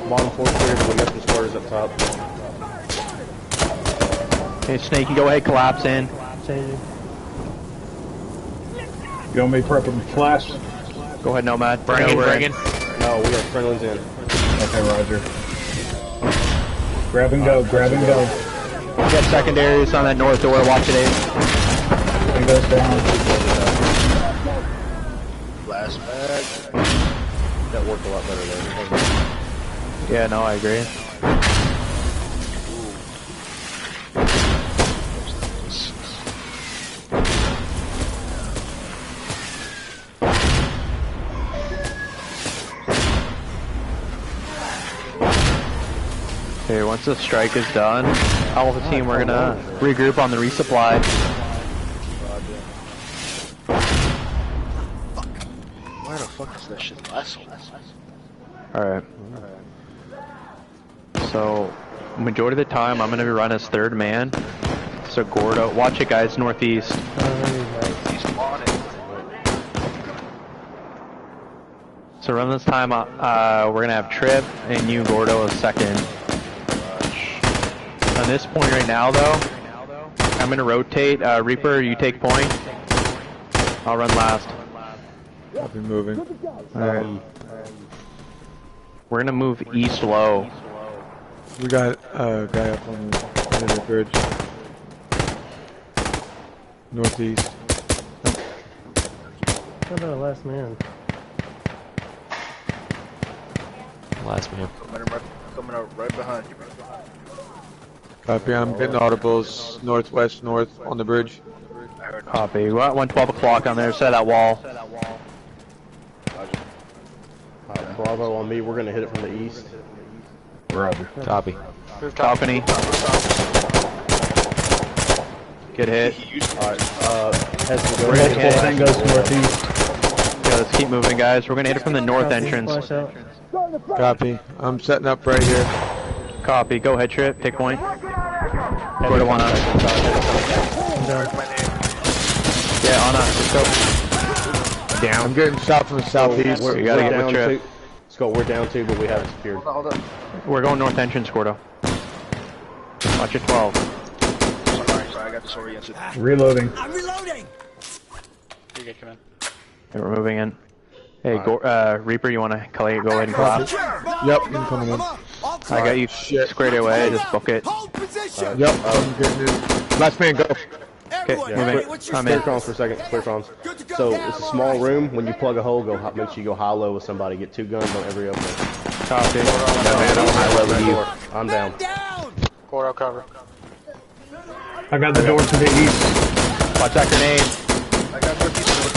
Bottom floor clear, but we got some squares up top. Okay, Snake, you go ahead, collapse in. Changing. You want me prepping flash? Go ahead, Nomad. Bring in. No, we got friendlies in. Okay, roger. Grab and go. We got secondaries on that north door, watch it, Abe. It goes down. Last bag. That worked a lot better there. Yeah, no, I agree. Okay, once the strike is done, Alpha Team, we're gonna regroup on the resupply. Why the fuck is that shit last? Alright. So, majority of the time, I'm gonna be running as third man. So Gordo, watch it guys, northeast. He's on it. So around this time, we're gonna have Trip and you, Gordo, as second. On this point right now, though, I'm gonna rotate. Reaper, you take point. I'll run last. I've been moving. Alright. We're gonna move east low. We got a guy up on the bridge. Northeast. How about a last man? Last man. Coming up right behind you. Copy, I'm getting audibles northwest, north on the bridge. Copy. We're at 112 o'clock on there, set that wall. Bravo on me, we're gonna hit it from the east. Roger. Copy. Balcony. Good hit. Alright, heads to go. Okay. Thing goes northeast. Yeah, let's keep moving, guys. We're gonna hit it from the north entrance. Flash out. Copy. I'm setting up right here. Copy. Go ahead, Trip. Take point. Go to one on. I'm down. Yeah, on us. Let's go. Down. I'm getting shot from the southeast. We're, You gotta we're get down with Trip. two. Skull, we're down two, but we have it secured. Hold up. We're going north entrance, Gordo. Watch your 12. Sorry, I got disoriented. Reloading. I'm reloading. You get come in. Okay, we're moving in. Hey, Reaper, you wanna go ahead and collapse? Yep, I'm coming in. I got you squared away, just book it. Hold position. Yep, I'm getting in. Last man, go. Everyone, moving. ready? What's your I'm Clear in. comms for a second. Clear comms. Good to go. So it's a small room. When you plug a hole, make sure you go high-low with somebody. Get 2 guns on every opening. Copy. I'm high-low with you. I'm down. Down. Gordo cover. I got the door to the east. Watch that grenade. I got 50 silver.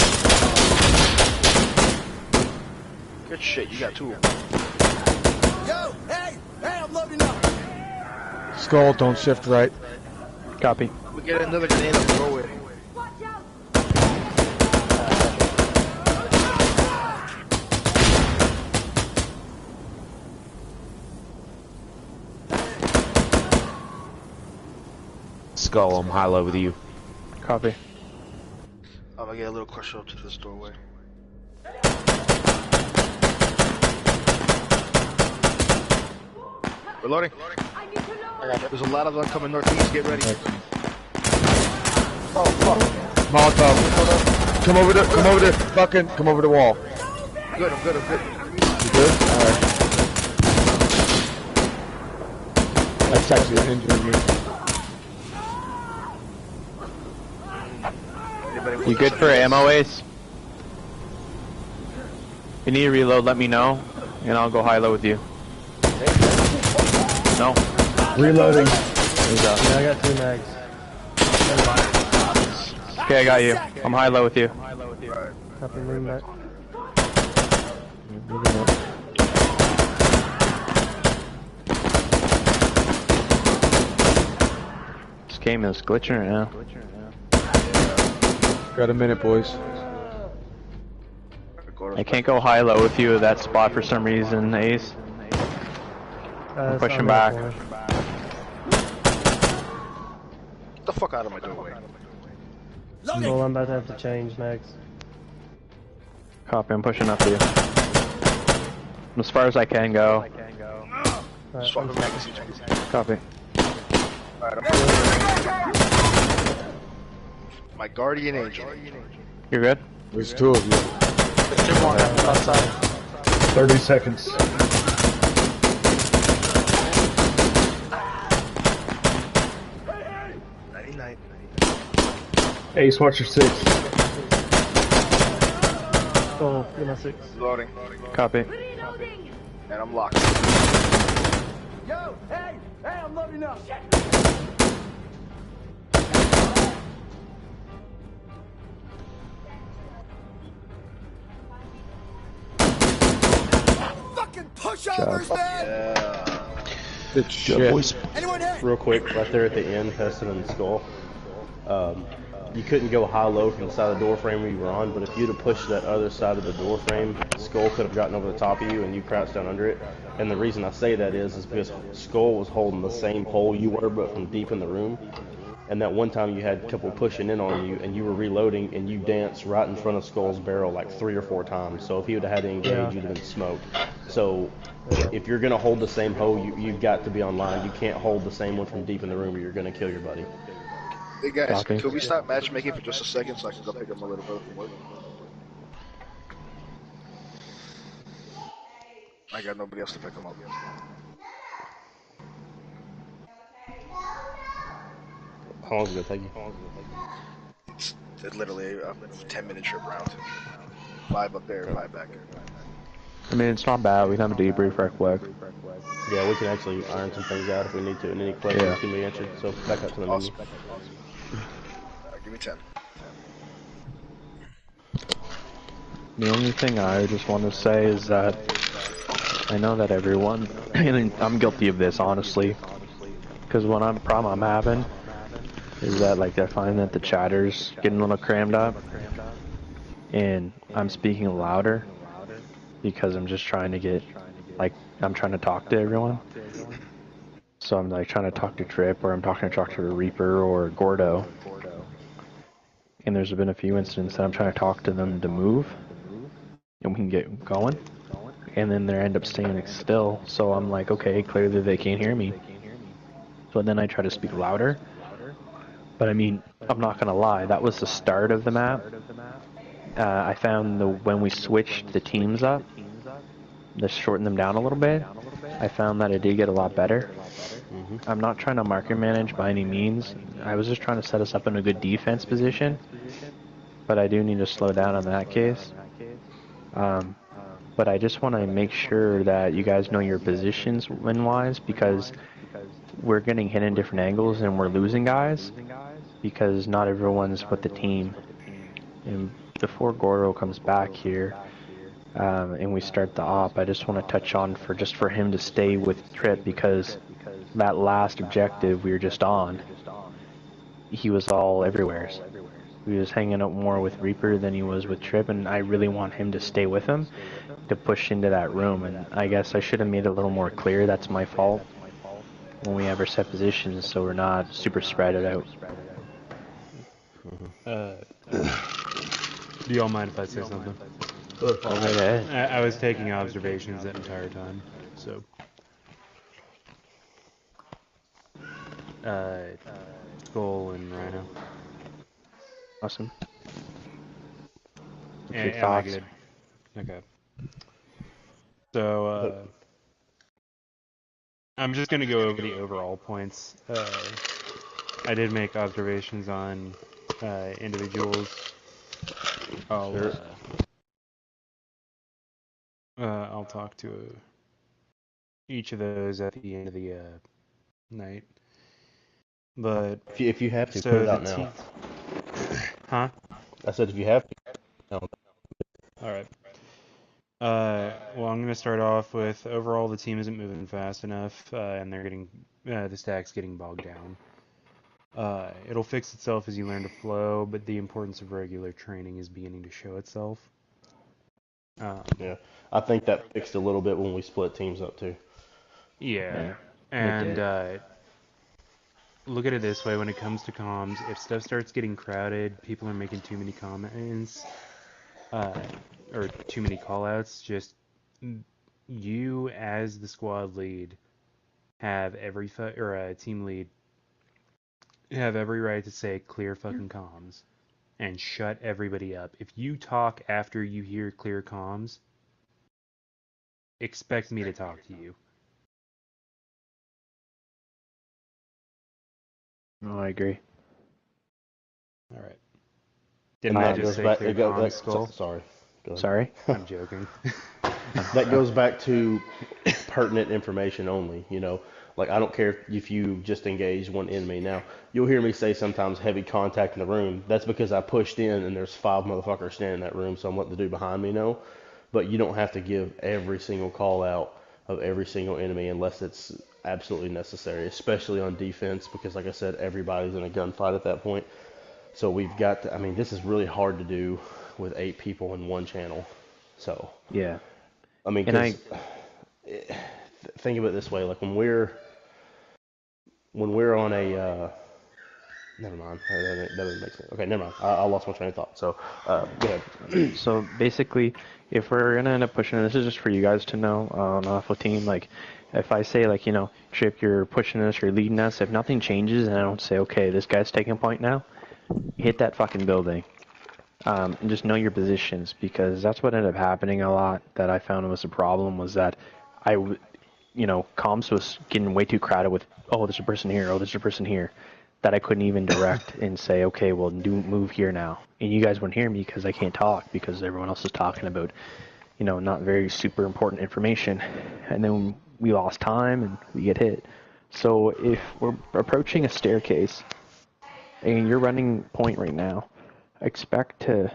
Good shit, you got 2 of them. Yo, hey, I'm loading up. Skull, don't shift right. Copy. We get another grenade and throw it. Skull, I'm high-low with you. Copy. I'm gonna get a little closer up to this doorway. Reloading. There's a lot of them coming northeast. Get ready. Oh, fuck. Molotov. Come over there. Fucking, come over the wall. Good, I'm good. You good? Alright. That's actually injuring me. You good for ammo, Ace? If you need to reload, let me know, and I'll go high-low with you. No? Reloading. There you go. Yeah, I got 2 mags. Okay, I got you. I'm high-low with you. Copy, moving back. This game is glitching right now. Got a minute, boys. I can't go high-low with you at that spot for some reason, Ace. I'm It's pushing on back. that corner. Get the fuck out of my doorway. Well, I'm about to have to change next. Copy, I'm pushing up to you. I'm as far as I can go. Alright, Swap I'm the magazine. Copy. Alright, I'm my guardian angel. You're good? There's 2 of you. 30 seconds. Ace, watch your 6. Oh, get my 6. Loading. Copy. And I'm locked. Yo, hey, I'm loading up. Fucking pushovers, man. Yeah. Good shit. Anyone here? Real quick, right there at the end, Heston and Skull. You couldn't go high-low from the side of the door frame you were on, but if you'd have pushed that other side of the door frame, Skull could have gotten over the top of you and you crouched down under it. And the reason I say that is because Skull was holding the same hole you were, but from deep in the room. And that one time you had a couple pushing in on you and you were reloading and you danced right in front of Skull's barrel like 3 or 4 times. So if he would have had to engage, you'd have been smoked. So if you're going to hold the same hole, you've got to be online. You can't hold the same one from deep in the room or you're going to kill your buddy. Hey guys, Copy. could we stop matchmaking for just a second so I can go pick up my little brother from work? I got nobody else to pick him up. How long is it going to take you? It's literally a 10-minute trip round. 5 up there, 5 back. I mean, it's not bad. We can have a debrief right quick. Yeah, we can actually iron some things out if we need to, and any questions can be answered. So back up to the menu. Awesome. Give me 10. The only thing I just want to say is that I know that everyone, and I'm guilty of this honestly, because problem I'm having is that like I find that the chatter's getting a little crammed up, and I'm speaking louder because I'm just trying to get, like, I'm trying to talk to everyone. So I'm like trying to talk to Trip, or I'm trying to talk to the Reaper or Gordo. And there's been a few incidents that I'm trying to talk to them to move, and we can get going. And then they end up staying still. So I'm like, okay, clearly they can't hear me. So then I try to speak louder. But I mean, I'm not gonna lie, that was the start of the map. I found when we switched the teams up, just shortened them down a little bit, I found that it did get a lot better. I'm not trying to micromanage by any means. I was just trying to set us up in a good defense position. But I do need to slow down in that case. But I just want to make sure that you guys know your positions win-wise, because we're getting hit in different angles and we're losing guys because not everyone's with the team. And before Gordo comes back here and we start the op, I just want to touch on for him to stay with Trip, because that last objective we were just on, he was all everywhere. He was hanging out more with Reaper than he was with Trip, and I really want him to stay with him to push into that room. And I guess I should have made it a little more clear. That's my fault when we ever set positions, so we're not super spread it out. Do y'all mind if I say something? I was taking observations that entire time, so. Skull and Rhino. Awesome. Am I good? Okay. So, I'm just going to go over the overall points. I did make observations on individuals. I'll talk to each of those at the end of the night. But if you have to, put it out now. Huh? I said if you have to. No. All right. Well, I'm going to start off with overall the team isn't moving fast enough, and they're getting the stack's getting bogged down. It'll fix itself as you learn to flow, but the importance of regular training is beginning to show itself. Yeah, I think that fixed a little bit when we split teams up too. Yeah, and look at it this way: when it comes to comms, if stuff starts getting crowded, people are making too many comments, or too many callouts, just you as the squad lead have every team lead have every right to say clear fucking comms and shut everybody up. If you talk after you hear clear comms, expect me to talk to you. Oh, I agree. All right. Didn't I just say clear comms, Skull? Sorry. Go ahead. Sorry? I'm joking. That goes back to pertinent information only, you know. Like, I don't care if you just engage one enemy. Now, you'll hear me say sometimes heavy contact in the room. That's because I pushed in and there's 5 motherfuckers standing in that room, so I'm letting the dude behind me know. But you don't have to give every single call out of every single enemy unless it's absolutely necessary, especially on defense, because like I said, everybody's in a gunfight at that point. So we've got to, I mean, this is really hard to do with 8 people in one channel. So, yeah. I mean, think of it this way, like when we're on a, never mind, that doesn't make sense. Okay, never mind, I lost my train of thought, so, go ahead. So basically, if we're gonna end up pushing, this is just for you guys to know, on Alpha Team, like, if I say, like, you know, Trip, you're pushing us, you're leading us, if nothing changes and I don't say, okay, this guy's taking point now, hit that fucking building. And just know your positions, because that's what ended up happening a lot that I found was a problem, was that comms was getting way too crowded with, oh, there's a person here, oh, there's a person here, that I couldn't even direct and say, okay, well, move here now. And you guys wouldn't hear me because I can't talk, because everyone else is talking about, not very super important information. And then we lost time and we get hit. So if we're approaching a staircase and you're running point right now, expect to,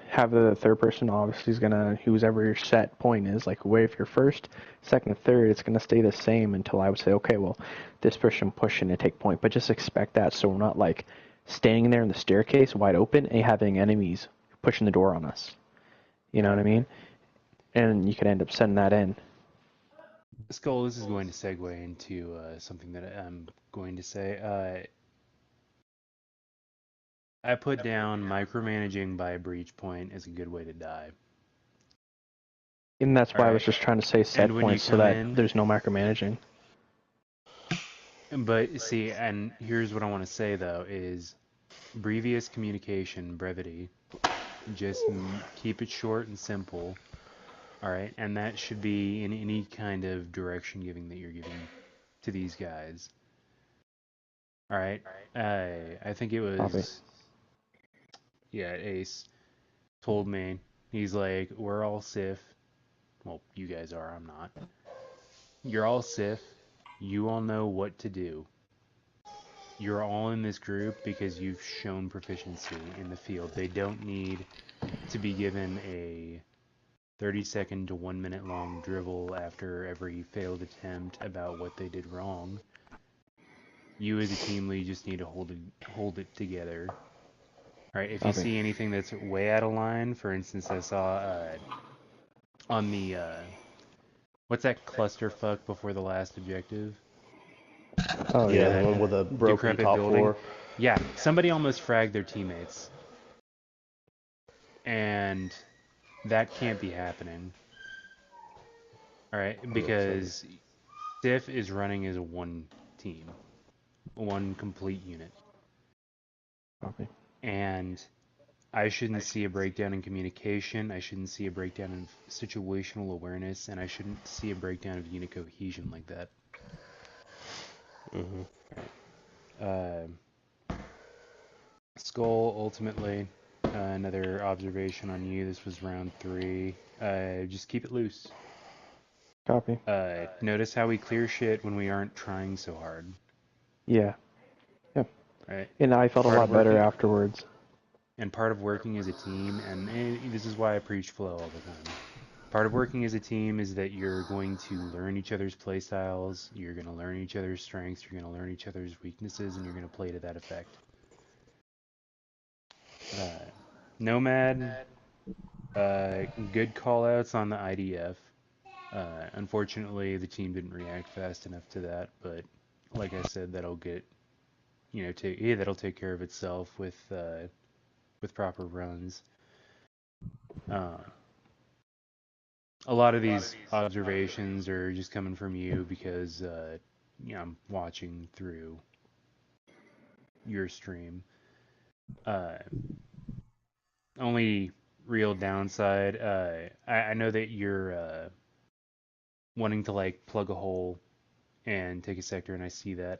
have the third person obviously is gonna, whoever your set point is, like where if you're first, second, third, it's gonna stay the same until I would say, okay, well, this person pushing to take point, but just expect that, so we're not like standing there in the staircase wide open and having enemies pushing the door on us. You know what I mean? And you could end up sending that in. Skull, this is going to segue into something that I'm going to say. I put down micromanaging by a breach point as a good way to die. And that's why I was Alright. just trying to say set And when you points so come that in, there's no micromanaging. but see, and here's what I want to say though is brevious communication, brevity. Just keep it short and simple. Alright, and that should be in any kind of direction giving that you're giving to these guys. Alright, I think it was, yeah, Ace told me, he's like, we're all Sif. Well, you guys are, I'm not. You're all Sif. You all know what to do. You're all in this group because you've shown proficiency in the field. They don't need to be given a 30-second to 1 minute long drivel after every failed attempt about what they did wrong. You as a team lead just need to hold it together. Alright, if you see anything that's way out of line, for instance, I saw on the what's that clusterfuck before the last objective? Oh yeah, the one with a broken decrepit top building. floor. Yeah, somebody almost fragged their teammates. And that can't be happening. Alright, because Sif is running as one team. One complete unit. Okay. And I shouldn't see a breakdown in communication, I shouldn't see a breakdown in situational awareness, and I shouldn't see a breakdown of unit cohesion like that. Skull, ultimately, another observation on you. This was round 3. Just keep it loose. Copy. Notice how we clear shit when we aren't trying so hard. Yeah. Yep. Right. And I felt a lot better afterwards. And part of working as a team, and this is why I preach flow all the time. Part of working as a team is that you're going to learn each other's playstyles, you're going to learn each other's strengths, you're going to learn each other's weaknesses, and you're going to play to that effect. Nomad, good callouts on the IDF. Unfortunately, the team didn't react fast enough to that, but like I said, that'll get, that'll take care of itself with proper runs. A lot of these observations are just coming from you because, I'm watching through your stream. Only real downside, I know that you're wanting to like plug a hole and take a sector, and I see that,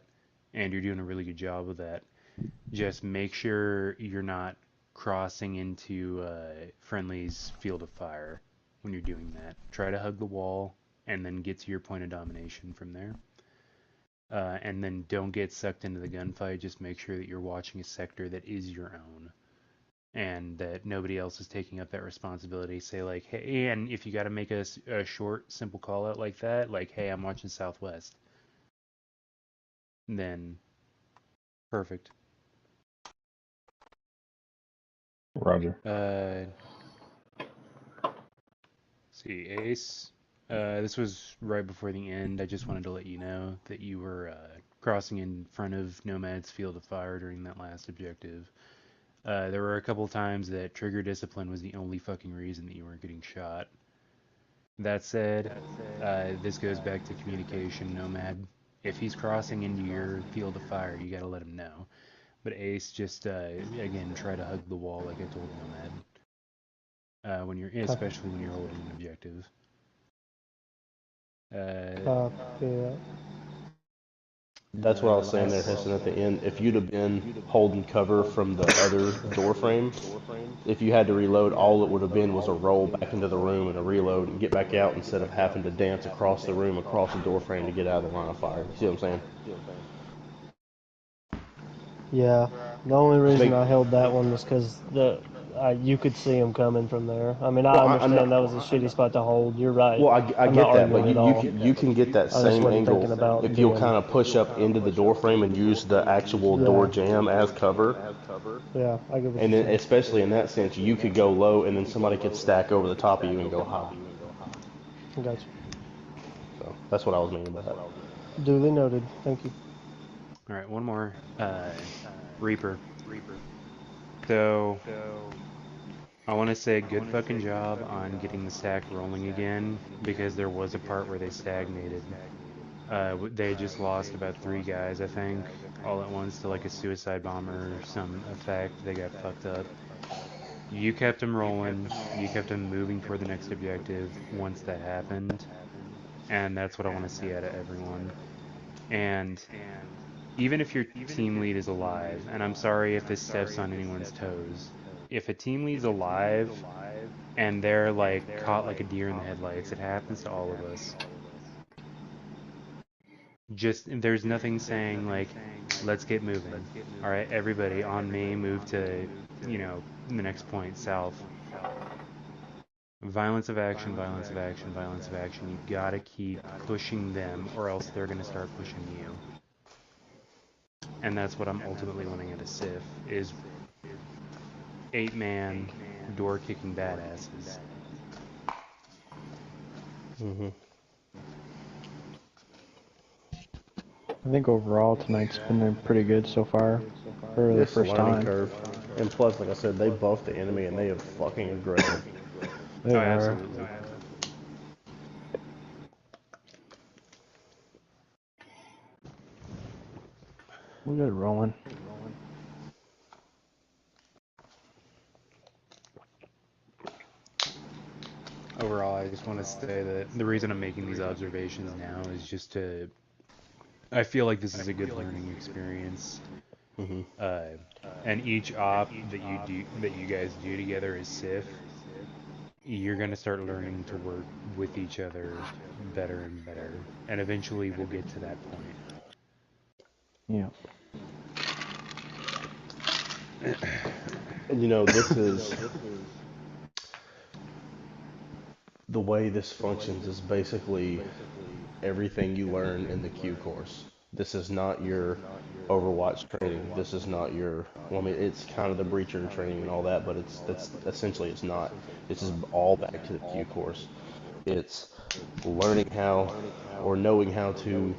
and you're doing a really good job of that. Just make sure you're not crossing into friendly's field of fire when you're doing that. Try to hug the wall and then get to your point of domination from there. And then don't get sucked into the gunfight. Just make sure that you're watching a sector that is your own and that nobody else is taking up that responsibility. Say like, hey, and if you got to make a short, simple call out like that, like, hey, I'm watching Southwest, then perfect. Roger. See, Ace. This was right before the end. I just wanted to let you know that you were crossing in front of Nomad's field of fire during that last objective. There were a couple times that trigger discipline was the only fucking reason that you weren't getting shot. That said, this goes back to communication, Nomad. If he's crossing into your field of fire, you gotta let him know. But Ace, just again, try to hug the wall like I told Nomad. Especially when you're holding an objective. That's what I was saying there, Histon, at the end. If you'd have been holding cover from the other door frame, if you had to reload, all it would have been was a roll back into the room and a reload and get back out instead of having to dance across the room, across the door frame to get out of the line of fire. You see what I'm saying? Yeah. The only reason I held that one was because you could see him coming from there. I mean, I understand that was a shitty spot to hold. You're right. Well, I get that, but you can get that same angle if you'll kind of push up into the door frame and use the actual door jamb as cover. Yeah, I get what And you're then, saying. especially in that sense, you could go low and then somebody could stack over the top of you and go high. Gotcha. So that's what I was meaning by that. Duly noted. Thank you. All right, one more. Reaper. So, I want to say good fucking job on getting the stack rolling again, because there was a part where they stagnated. They just lost about 3 guys, I think, all at once to like a suicide bomber or some effect. They got fucked up. You kept them rolling. You kept them moving toward the next objective once that happened. And that's what I want to see out of everyone. And even if your team lead is alive, and I'm sorry if this steps on anyone's toes, if a team lead's alive and they're like caught like a deer in the headlights, it happens to all of us. Just, there's nothing saying like, let's get moving. All right, everybody on me, move to, you know, the next point, south. Violence of action, violence of action, violence of action. You gotta keep pushing them, or else they're gonna start pushing you. And that's what I'm ultimately wanting at a Sif, is 8-man, door-kicking badasses. I think overall tonight's been pretty good so far for the first time. Curve. And plus, like I said, they buffed the enemy and they are fucking aggressive. They are. Absolutely. We got it rolling. Overall, I just want to say that the reason I'm making these observations now is just to... I feel like this is a good learning experience. And each op that you guys do together as Sif, you're gonna start learning to work with each other better and better, and eventually we'll get to that point. Yeah. And you know, this is the way this functions is basically everything you learn in the Q course. This is not your Overwatch training. This is not your, well, I mean, it's kind of the breacher training and all that, but that's essentially it's not. This is all back to the Q course. It's learning how, or knowing how to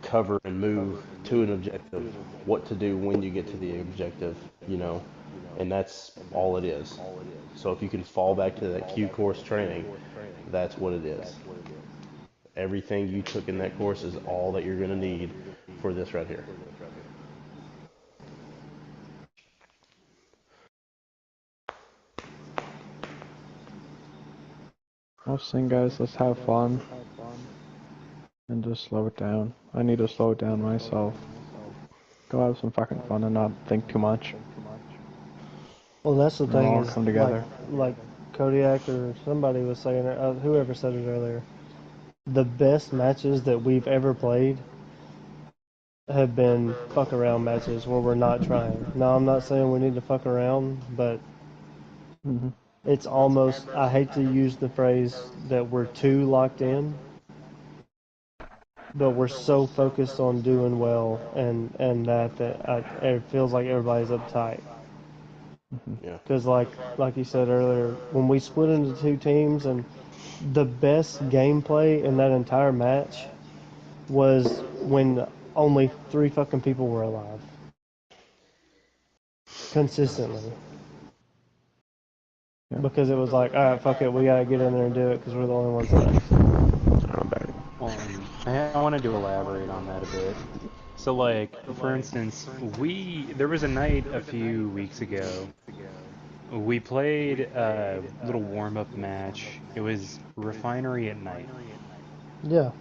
cover and move to an objective, what to do when you get to the objective, you know, and that's all it is. So if you can fall back to that Q course training, that's what it is. Everything you took in that course is all that you're going to need for this right here. I was saying, guys, let's have fun and just slow it down. I need to slow it down myself. Go have some fucking fun and not think too much. Well, that's the thing all is, come together. like Kodiak or somebody was saying, whoever said it earlier, the best matches that we've ever played have been fuck around matches where we're not trying. Now, I'm not saying we need to fuck around, but it's almost, I hate to use the phrase that we're too locked in, but we're so focused on doing well and that it feels like everybody's uptight. Yeah. Because like you said earlier, when we split into 2 teams, and the best gameplay in that entire match was when only 3 fucking people were alive. Consistently. Yeah. Because it was like, alright, fuck it, we gotta get in there and do it because we're the only ones left. Well, I wanted to elaborate on that a bit. So, like, for instance, there was a night a few weeks ago, we played a little warm-up match. It was Refinery at night. Yeah.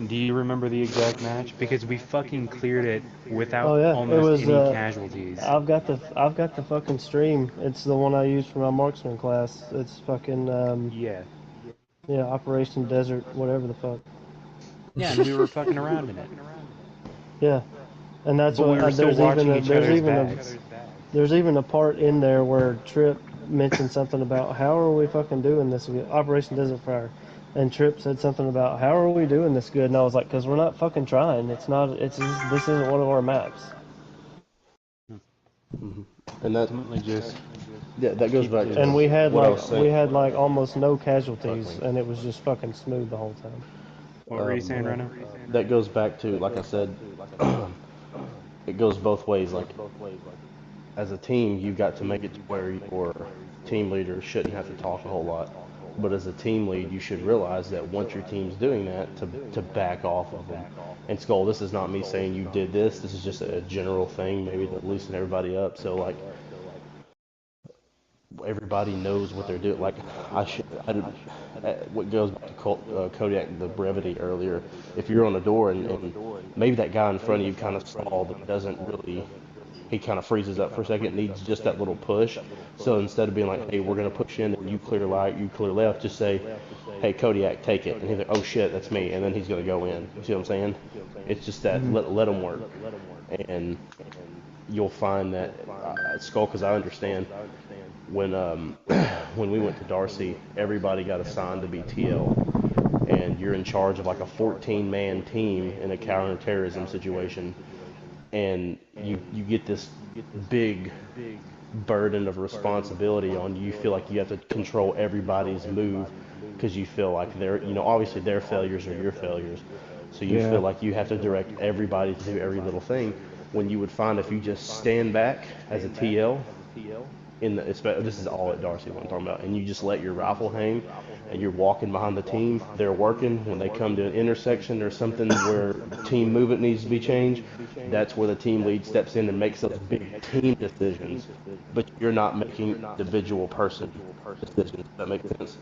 Do you remember the exact match? Because we fucking cleared it without almost it was, any casualties. I've got the fucking stream. It's the one I use for my marksman class. It's fucking Yeah, Operation Desert, whatever the fuck. and we were fucking around in it. Yeah, and that's But what we were still watching each other's backs. there's even a part in there where Trip mentioned something about how are we fucking doing this good? Operation Desert Fire, and Trip said something about how are we doing this good, and I was like, because we're not fucking trying. This isn't one of our maps. And that Ultimately just that goes back to And we had what I was saying. almost no casualties, and it was just fucking smooth the whole time. What were you saying, Reno? That goes back to, like I said, it goes both ways. Like, as a team, you got to make it to where your team leader shouldn't have to talk a whole lot. But as a team lead, you should realize that once your team's doing that, to back off of them. And Skull, this is not me saying you did this. This is just a general thing, maybe to loosen everybody up. So like, everybody knows what they're doing. Like what goes back to Kodiak, the brevity earlier. If you're on a door and maybe that guy in front of you kind of stalled and doesn't really, he kind of freezes up for a second, needs just that little push. So instead of being like, hey, we're gonna push in and you clear right, you clear left, just say, hey, Kodiak, take it. And he's like, oh shit, that's me. And then he's gonna go in. You see what I'm saying? It's just that let him work, and you'll find that Skull, because I understand when when we went to Darcy, everybody got assigned to be TL, and you're in charge of like a 14-man team in a counterterrorism situation, and you get this big burden of responsibility on you. You feel like you have to control everybody's move because you feel like they're, obviously their failures are your failures. So you feel like you have to direct everybody to do every little thing, when you would find if you just stand back as a TL, this is all at Darcy what I'm talking about, and you just let your rifle hang and you're walking behind the team, they're working. When they come to an intersection or something where team movement needs to be changed, that's where the team lead steps in and makes those big team decisions. But you're not making individual person decisions. Does that make sense?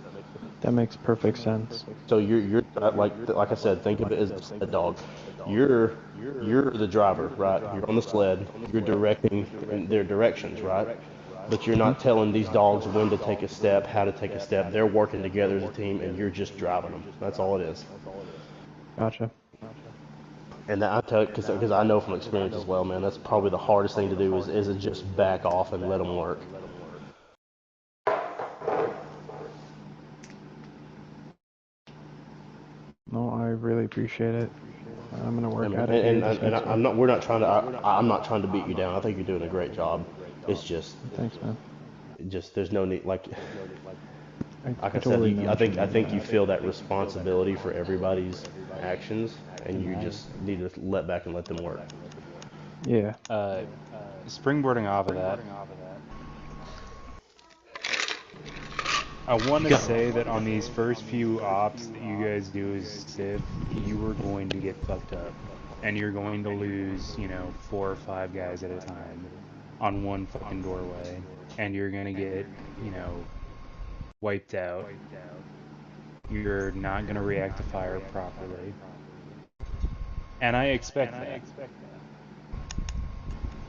That makes perfect sense. So you're like I said, think of it as a sled dog. You're the driver, right? You're on the sled. You're directing in their directions, right? But you're not telling these dogs when to take a step, how to take a step. They're working together as a team, and you're just driving them. That's all it is. Gotcha. And that I tell, because I know from experience as well, man. That's probably the hardest thing to do is to just back off and let them work. No, I really appreciate it. I'm gonna work at it. And I'm not. We're not trying to. I'm not trying to beat you down. I think you're doing a great job. It's just. Thanks, man. Just there's no need. Like I totally said, I think you feel that responsibility for everybody's actions, and you just need to let back and let them work. Yeah. Springboarding off of that, I want to say that on these first few ops that you guys do as Civ, you are going to get fucked up. And you're going to lose, 4 or 5 guys at a time on one fucking doorway. And you're going to get, wiped out. You're not going to react to fire properly. And I expect that.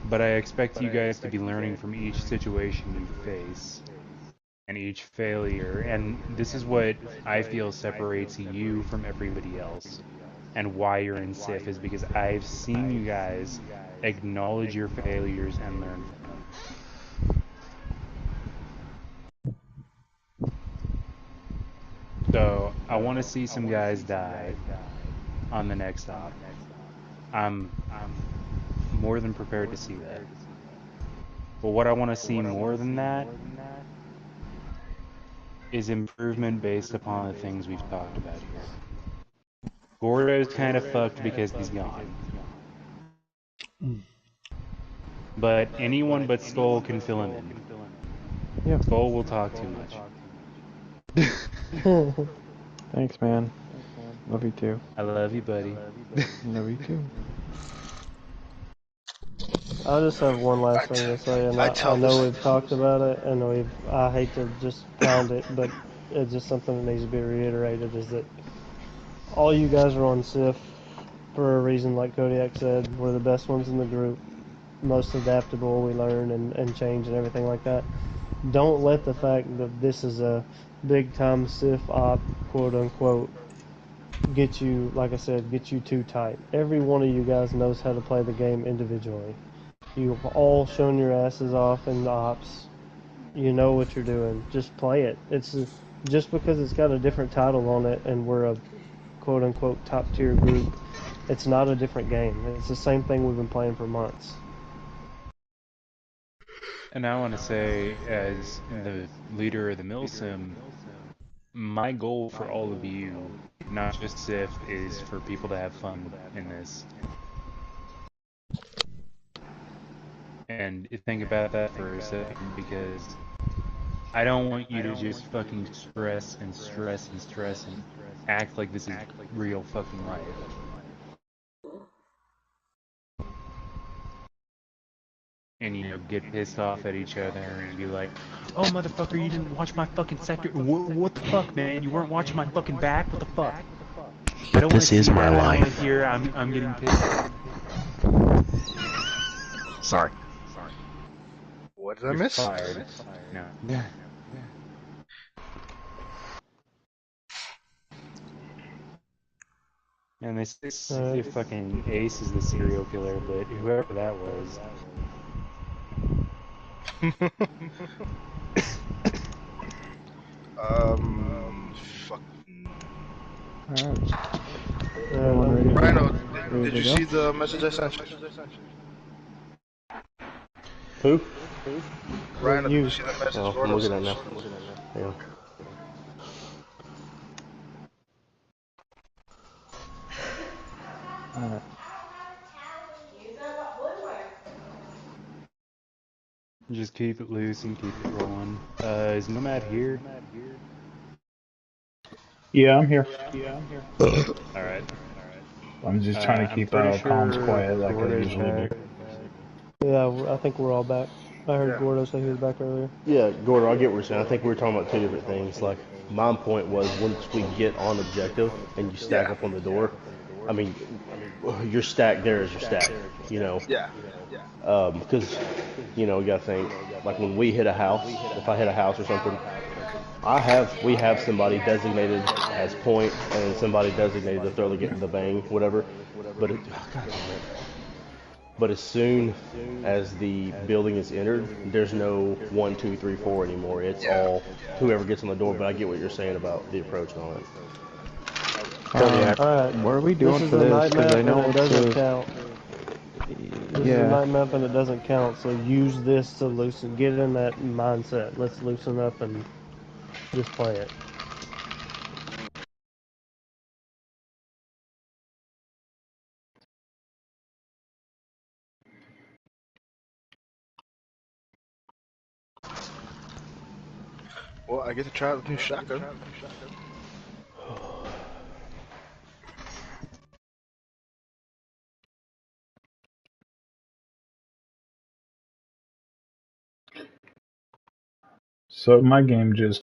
But I expect you guys to be learning from each situation you face. And each failure, and this is what I feel separates you from everybody else, and why you're in SIF is because I've seen you guys acknowledge your failures and learn from them. So I want to see some guys die on the next op. I'm more than prepared to see that. But what I want to see more than that is improvement based upon the things we've talked about here. Gordo's kind of fucked because he's gone. But anyone but Skull can fill him in. Yep. Skull will talk too much. Thanks, man. Love you too. I love you, buddy. Love you too. I just have one last thing to say, and I know we've talked about it, and I hate to just pound it, but it's just something that needs to be reiterated, is that all you guys are on SIF for a reason, like Kodiak said. We're the best ones in the group, most adaptable, we learn and change and everything like that. Don't let the fact that this is a big time SIF op, quote unquote, get you, like I said, get you too tight. Every one of you guys knows how to play the game individually. You've all shown your asses off in the ops. You know what you're doing. Just play it. It's just because it's got a different title on it and we're a quote-unquote top-tier group, it's not a different game. It's the same thing we've been playing for months. And I want to say, as the leader of the Milsim, my goal for all of you, not just SIF, is for people to have fun in this. And think about that for a second, because I don't want you to just fucking stress and stress and stress and act like this is real fucking life. And, you know, get pissed off at each other and be like, oh, motherfucker, you didn't watch my fucking sector. What the fuck, man? You weren't watching my fucking back? What the fuck? I don't want to see that. I don't want to hear I'm getting pissed. Sorry. What did I miss? Fired. No. Yeah. And they say if fucking Ace is the serial killer, but whoever that was. Fucking. Alright. Rhino, did you see the message I sent you? Who? Rhino, did you see the message? Oh, I'm looking at it now. Yeah. Alright. Just keep it loose and keep it rolling. Is Nomad here? Yeah, I'm here. Alright. I'm just trying to keep comms quiet like I usually do. Yeah, I think we're all back. I heard Gordo say he was back earlier. Yeah, Gordo, I get what you're saying. I think we were talking about two different things. Like, my point was once we get on objective and you stack up on the door, I mean, your stack there is your stack, you know? Yeah. Because, you know, you gotta think, like when we hit a house, if I hit a house or something, we have somebody designated as point and then somebody designated to throw the bang, whatever. But but as soon as the building is entered, there's no 1, 2, 3, 4 anymore. It's all whoever gets on the door. But I get what you're saying about the approach and all that. Alright, what are we doing this is for a this? night map Because I and know it doesn't it's count. This is a night map and it doesn't count, so use this to loosen, get in that mindset. Let's loosen up and just play it. Well, I get to try the new shotgun. So my game just